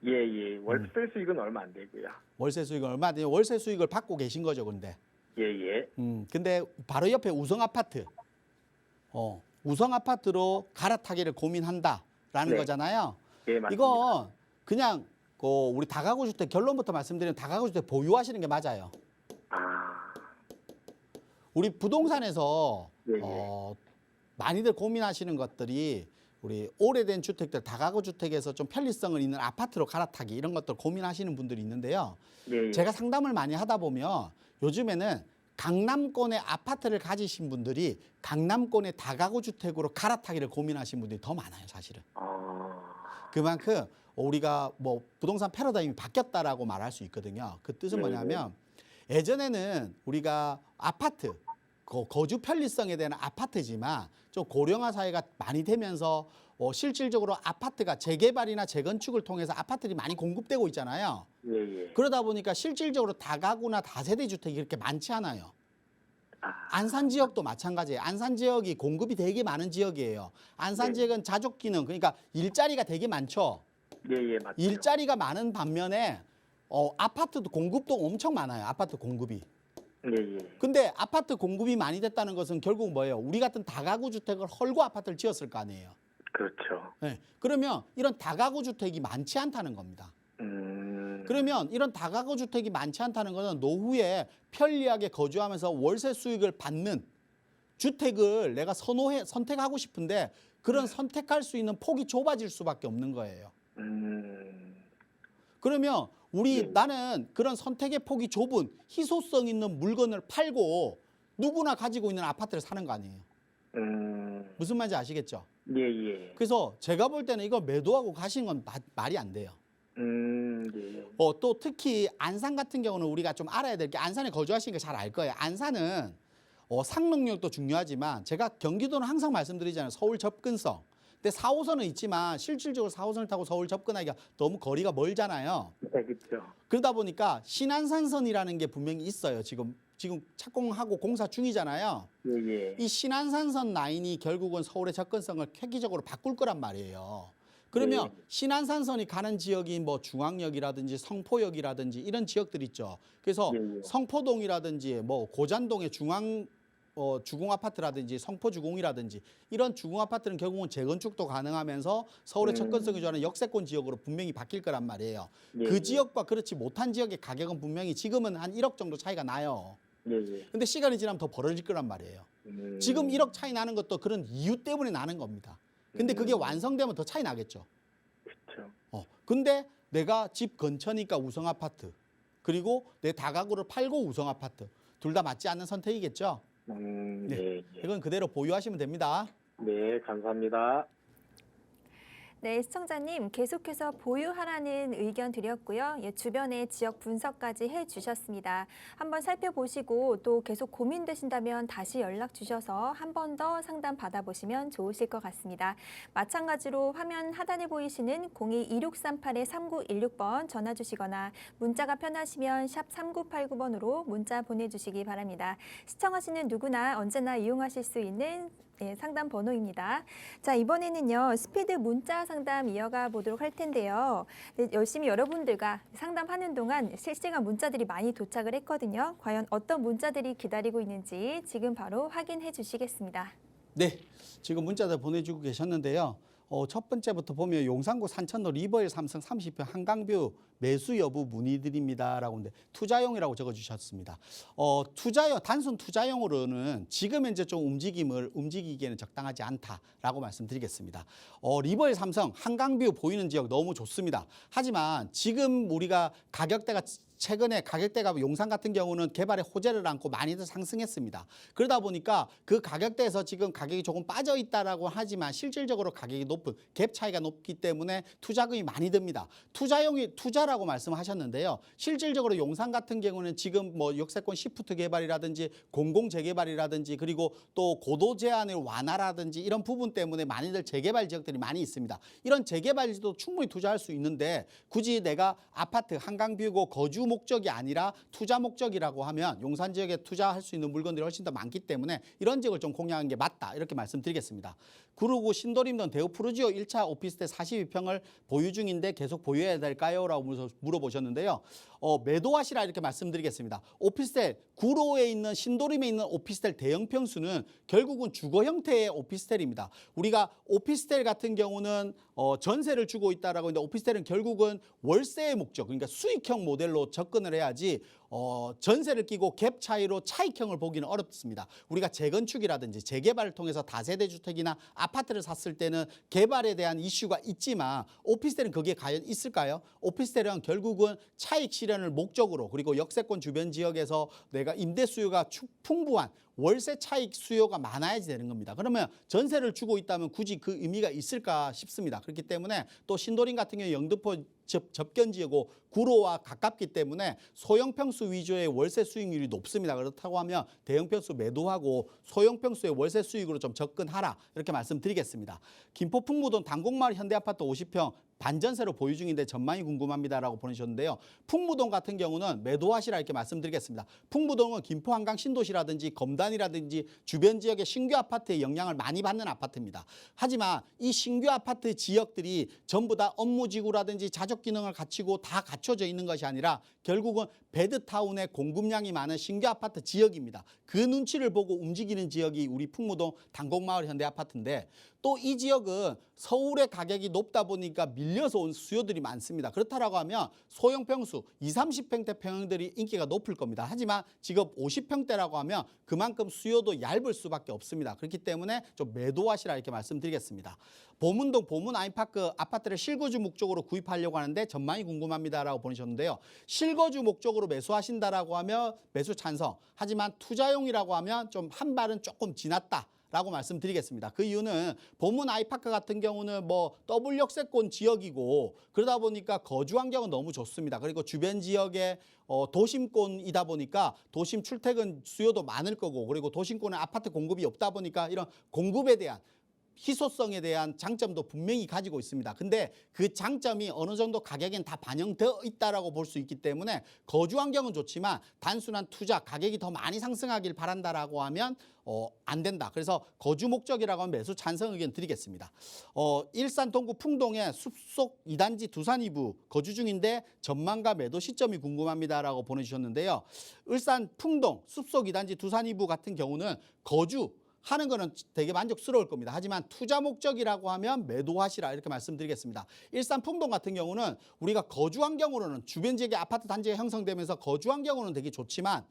예, 예. 월세 수익은 얼마 안 되고요.
월세 수익은 얼마 되요? 월세 수익을 받고 계신 거죠, 근데.
예, 예.
근데 바로 옆에 우성 아파트. 우성 아파트로 갈아타기를 고민한다라는
네.
거잖아요.
예, 맞습니다.
이건 그냥 우리 다가구 주택 결론부터 말씀드리면 다가구 주택 보유하시는 게 맞아요.
아,
우리 부동산에서
예, 예.
많이들 고민하시는 것들이 우리 오래된 주택들, 다가구 주택에서 좀 편리성을 있는 아파트로 갈아타기 이런 것들 고민하시는 분들이 있는데요.
예, 예.
제가 상담을 많이 하다 보면 요즘에는 강남권의 아파트를 가지신 분들이 강남권의 다가구 주택으로 갈아타기를 고민하시는 분들이 더 많아요, 사실은. 그만큼 우리가 뭐 부동산 패러다임이 바뀌었다라고 말할 수 있거든요. 그 뜻은 뭐냐면 예전에는 우리가 아파트, 거주 편리성에 대한 아파트지만 좀 고령화 사회가 많이 되면서 실질적으로 아파트가 재개발이나 재건축을 통해서 아파트들이 많이 공급되고 있잖아요.
예, 예.
그러다 보니까 실질적으로 다가구나 다세대 주택이 그렇게 많지 않아요. 안산 지역도 마찬가지예요. 안산 지역이 공급이 되게 많은 지역이에요. 안산
네.
지역은 자족 기능, 그러니까 일자리가 되게 많죠.
예, 예, 맞죠.
일자리가 많은 반면에 아파트도 공급도 엄청 많아요. 아파트 공급이.
예, 예.
근데 아파트 공급이 많이 됐다는 것은 결국 뭐예요? 우리 같은 다가구 주택을 헐고 아파트를 지었을 거 아니에요.
그렇죠.
네. 그러면 이런 다가구 주택이 많지 않다는 겁니다. 그러면 이런 다가구 주택이 많지 않다는 것은 노후에 편리하게 거주하면서 월세 수익을 받는 주택을 내가 선택하고 싶은데 그런 선택할 수 있는 폭이 좁아질 수밖에 없는 거예요. 그러면 나는 그런 선택의 폭이 좁은 희소성 있는 물건을 팔고 누구나 가지고 있는 아파트를 사는 거 아니에요. 무슨 말인지 아시겠죠?
예, 예.
그래서 제가 볼 때는 이거 매도하고 가시는 건 말이 안 돼요.
예.
또 특히 안산 같은 경우는 우리가 좀 알아야 될 게 안산에 거주하시니까 잘 알 거예요. 안산은 상능력도 중요하지만 제가 경기도는 항상 말씀드리잖아요. 서울 접근성. 근데 4호선은 있지만 실질적으로 4호선을 타고 서울 접근하기가 너무 거리가 멀잖아요.
네, 그렇죠.
그러다 보니까 신안산선이라는 게 분명히 있어요. 지금 착공하고 공사 중이잖아요.
예, 예.
이 신안산선 라인이 결국은 서울의 접근성을 획기적으로 바꿀 거란 말이에요. 그러면 신안산선이 가는 지역이 뭐 중앙역이라든지 성포역이라든지 이런 지역들 있죠. 그래서
예.
성포동이라든지 뭐 고잔동의 주공 아파트라든지 성포주공이라든지 이런 주공 아파트는 결국은 재건축도 가능하면서 서울의 접근성이 좋아하는 역세권 지역으로 분명히 바뀔 거란 말이에요.
예,
그
예.
지역과 그렇지 못한 지역의 가격은 분명히 지금은 한 1억 정도 차이가 나요.
예, 예.
근데 시간이 지나면 더 벌어질 거란 말이에요. 지금 1억 차이 나는 것도 그런 이유 때문에 나는 겁니다. 근데 그게 완성되면 더 차이 나겠죠.
그렇죠.
근데 내가 집 근처니까 우성 아파트, 그리고 내 다가구를 팔고 우성 아파트, 둘 다 맞지 않는 선택이겠죠.
예, 예.
이건 그대로 보유하시면 됩니다.
네, 감사합니다.
네, 시청자님 계속해서 보유하라는 의견 드렸고요. 주변의 지역 분석까지 해주셨습니다. 한번 살펴보시고 또 계속 고민되신다면 다시 연락 주셔서 한 번 더 상담 받아보시면 좋으실 것 같습니다. 마찬가지로 화면 하단에 보이시는 02-2638-3916번 전화 주시거나 문자가 편하시면 샵 3989번으로 문자 보내주시기 바랍니다. 시청하시는 누구나 언제나 이용하실 수 있는 상담 번호입니다. 자, 이번에는요, 스피드 문자 상담 이어가 보도록 할 텐데요. 열심히 여러분들과 상담하는 동안 실시간 문자들이 많이 도착을 했거든요. 과연 어떤 문자들이 기다리고 있는지 지금 바로 확인해 주시겠습니다.
네, 지금 문자들 보내주고 계셨는데요. 첫 번째부터 보면 용산구 산천로 리버힐 삼성 30평 한강뷰 매수 여부 문의드립니다라고 하는데 투자용이라고 적어주셨습니다. 단순 투자용으로는 지금 현재 좀 움직이기에는 적당하지 않다라고 말씀드리겠습니다. 리버힐 삼성 한강뷰 보이는 지역 너무 좋습니다. 하지만 지금 우리가 최근에 가격대가 용산 같은 경우는 개발의 호재를 안고 많이들 상승했습니다. 그러다 보니까 그 가격대에서 지금 가격이 조금 빠져 있다라고 하지만 실질적으로 가격이 높은 갭 차이가 높기 때문에 투자금이 많이 듭니다. 투자라고 말씀하셨는데요. 실질적으로 용산 같은 경우는 지금 뭐 역세권 시프트 개발이라든지 공공 재개발이라든지 그리고 또 고도 제한의 완화라든지 이런 부분 때문에 많이들 재개발 지역들이 많이 있습니다. 이런 재개발지도 충분히 투자할 수 있는데 굳이 내가 아파트 한강뷰고 거주 목적이 아니라 투자 목적이라고 하면 용산 지역에 투자할 수 있는 물건들이 훨씬 더 많기 때문에 이런 지역을 좀 공략하는 게 맞다 이렇게 말씀드리겠습니다. 그리고 신도림동 대우푸르지오 1차 오피스텔 42평을 보유 중인데 계속 보유해야 될까요? 라고 물어보셨는데요. 매도하시라 이렇게 말씀드리겠습니다. 오피스텔 구로에 있는 신도림에 있는 오피스텔 대형 평수는 결국은 주거 형태의 오피스텔입니다. 우리가 오피스텔 같은 경우는 전세를 주고 있다라고 했는데 오피스텔은 결국은 월세의 목적, 그러니까 수익형 모델로 접근을 해야지 전세를 끼고 갭 차이로 차익형을 보기는 어렵습니다. 우리가 재건축이라든지 재개발을 통해서 다세대 주택이나 아파트를 샀을 때는 개발에 대한 이슈가 있지만 오피스텔은 거기에 과연 있을까요? 오피스텔은 결국은 차익 실현을 목적으로 그리고 역세권 주변 지역에서 내가 임대 수요가 풍부한 월세 차익 수요가 많아야지 되는 겁니다. 그러면 전세를 주고 있다면 굳이 그 의미가 있을까 싶습니다. 그렇기 때문에 또 신도림 같은 경우 영등포 접견 지역이고 구로와 가깝기 때문에 소형 평수 위주의 월세 수익률이 높습니다. 그렇다고 하면 대형 평수 매도하고 소형 평수의 월세 수익으로 좀 접근하라 이렇게 말씀드리겠습니다. 김포 풍무동 단곡마을 현대아파트 50평 반전세로 보유 중인데 전망이 궁금합니다라고 보내주셨는데요. 풍무동 같은 경우는 매도하시라 이렇게 말씀드리겠습니다. 풍무동은 김포 한강 신도시라든지 검단이라든지 주변 지역의 신규 아파트의 영향을 많이 받는 아파트입니다. 하지만 이 신규 아파트 지역들이 전부 다 업무지구라든지 자족 기능을 갖추고 다 갖춰져 있는 것이 아니라 결국은 베드타운의 공급량이 많은 신규 아파트 지역입니다. 그 눈치를 보고 움직이는 지역이 우리 풍무동 단곡마을 현대아파트인데 또 이 지역은 서울의 가격이 높다 보니까 밀려서 온 수요들이 많습니다. 그렇다라고 하면 소형 평수 20, 30평대 평형들이 인기가 높을 겁니다. 하지만 지금 50평대라고 하면 그만큼 수요도 얇을 수밖에 없습니다. 그렇기 때문에 좀 매도하시라 이렇게 말씀드리겠습니다. 보문동 보문 아이파크 아파트를 실거주 목적으로 구입하려고 하는데 전망이 궁금합니다라고 보내셨는데요. 실거주 목적으로 매수하신다라고 하면 매수 찬성. 하지만 투자용이라고 하면 좀 한 발은 조금 지났다. 라고 말씀드리겠습니다. 그 이유는 보문 아이파크 같은 경우는 뭐 더블 역세권 지역이고 그러다 보니까 거주 환경은 너무 좋습니다. 그리고 주변 지역에 도심권이다 보니까 도심 출퇴근 수요도 많을 거고 그리고 도심권에 아파트 공급이 없다 보니까 이런 공급에 대한 희소성에 대한 장점도 분명히 가지고 있습니다. 근데 그 장점이 어느 정도 가격엔 다 반영되어 있다라고 볼 수 있기 때문에 거주 환경은 좋지만 단순한 투자, 가격이 더 많이 상승하길 바란다라고 하면 안 된다. 그래서 거주 목적이라고 하면 매수 찬성 의견 드리겠습니다. 일산 동구 풍동의 숲속 2단지 두산 2부 거주 중인데 전망과 매도 시점이 궁금합니다라고 보내주셨는데요. 일산 풍동 숲속 2단지 두산 2부 같은 경우는 거주 하는 거는 되게 만족스러울 겁니다. 하지만 투자 목적이라고 하면 매도하시라 이렇게 말씀드리겠습니다. 일산 풍동 같은 경우는 우리가 거주 환경으로는 주변 지역의 아파트 단지가 형성되면서 거주 환경으로는 되게 좋지만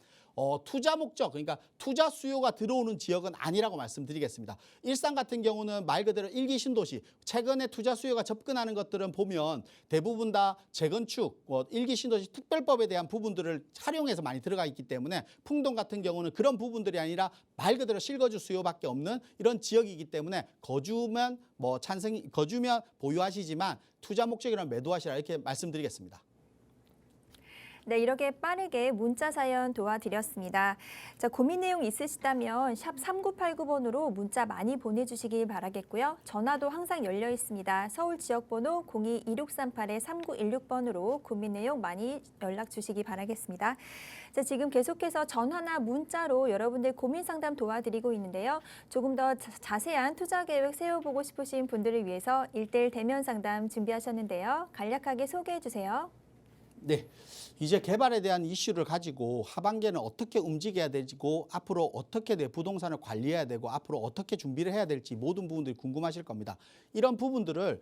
투자 목적, 그러니까 투자 수요가 들어오는 지역은 아니라고 말씀드리겠습니다. 일산 같은 경우는 말 그대로 일기 신도시, 최근에 투자 수요가 접근하는 것들은 보면 대부분 다 재건축, 일기 신도시 특별법에 대한 부분들을 활용해서 많이 들어가 있기 때문에 풍동 같은 경우는 그런 부분들이 아니라 말 그대로 실거주 수요밖에 없는 이런 지역이기 때문에 거주면 거주면 보유하시지만 투자 목적이라면 매도하시라 이렇게 말씀드리겠습니다.
네, 이렇게 빠르게 문자 사연 도와드렸습니다. 자, 고민 내용 있으시다면 샵 3989번으로 문자 많이 보내주시길 바라겠고요. 전화도 항상 열려 있습니다. 서울 지역번호 02-2638-3916번으로 고민 내용 많이 연락 주시기 바라겠습니다. 자, 지금 계속해서 전화나 문자로 여러분들 고민 상담 도와드리고 있는데요. 조금 더 자세한 투자 계획 세워보고 싶으신 분들을 위해서 1:1 대면 상담 준비하셨는데요. 간략하게 소개해 주세요.
네, 이제 개발에 대한 이슈를 가지고 하반기에는 어떻게 움직여야 되고 앞으로 어떻게 내 부동산을 관리해야 되고 앞으로 어떻게 준비를 해야 될지 모든 부분들이 궁금하실 겁니다. 이런 부분들을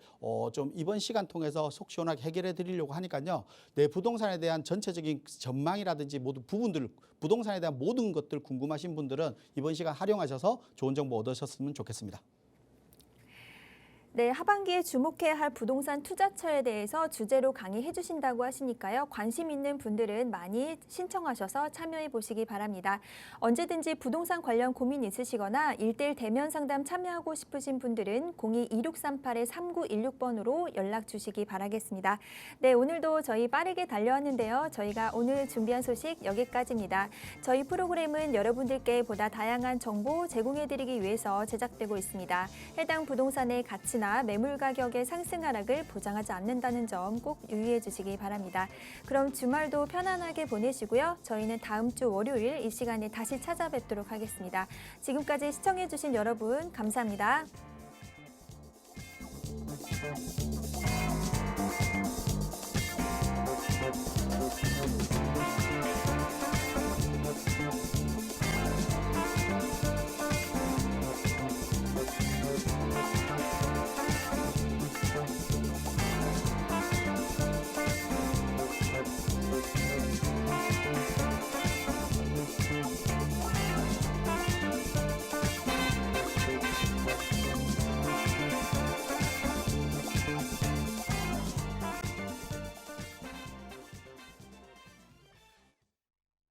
좀 이번 시간 통해서 속 시원하게 해결해 드리려고 하니까요. 내 부동산에 대한 전체적인 전망이라든지 모든 부분들, 부동산에 대한 모든 것들 궁금하신 분들은 이번 시간 활용하셔서 좋은 정보 얻으셨으면 좋겠습니다.
네, 하반기에 주목해야 할 부동산 투자처에 대해서 주제로 강의해 주신다고 하시니까요. 관심 있는 분들은 많이 신청하셔서 참여해 보시기 바랍니다. 언제든지 부동산 관련 고민 있으시거나 1:1 대면 상담 참여하고 싶으신 분들은 02-2638-3916번으로 연락 주시기 바라겠습니다. 네, 오늘도 저희 빠르게 달려왔는데요. 저희가 오늘 준비한 소식 여기까지입니다. 저희 프로그램은 여러분들께 보다 다양한 정보 제공해 드리기 위해서 제작되고 있습니다. 해당 부동산의 가치나 매물 가격의 상승 하락을 보장하지 않는다는 점 꼭 유의해 주시기 바랍니다. 그럼 주말도 편안하게 보내시고요. 저희는 다음 주 월요일 이 시간에 다시 찾아뵙도록 하겠습니다. 지금까지 시청해 주신 여러분 감사합니다.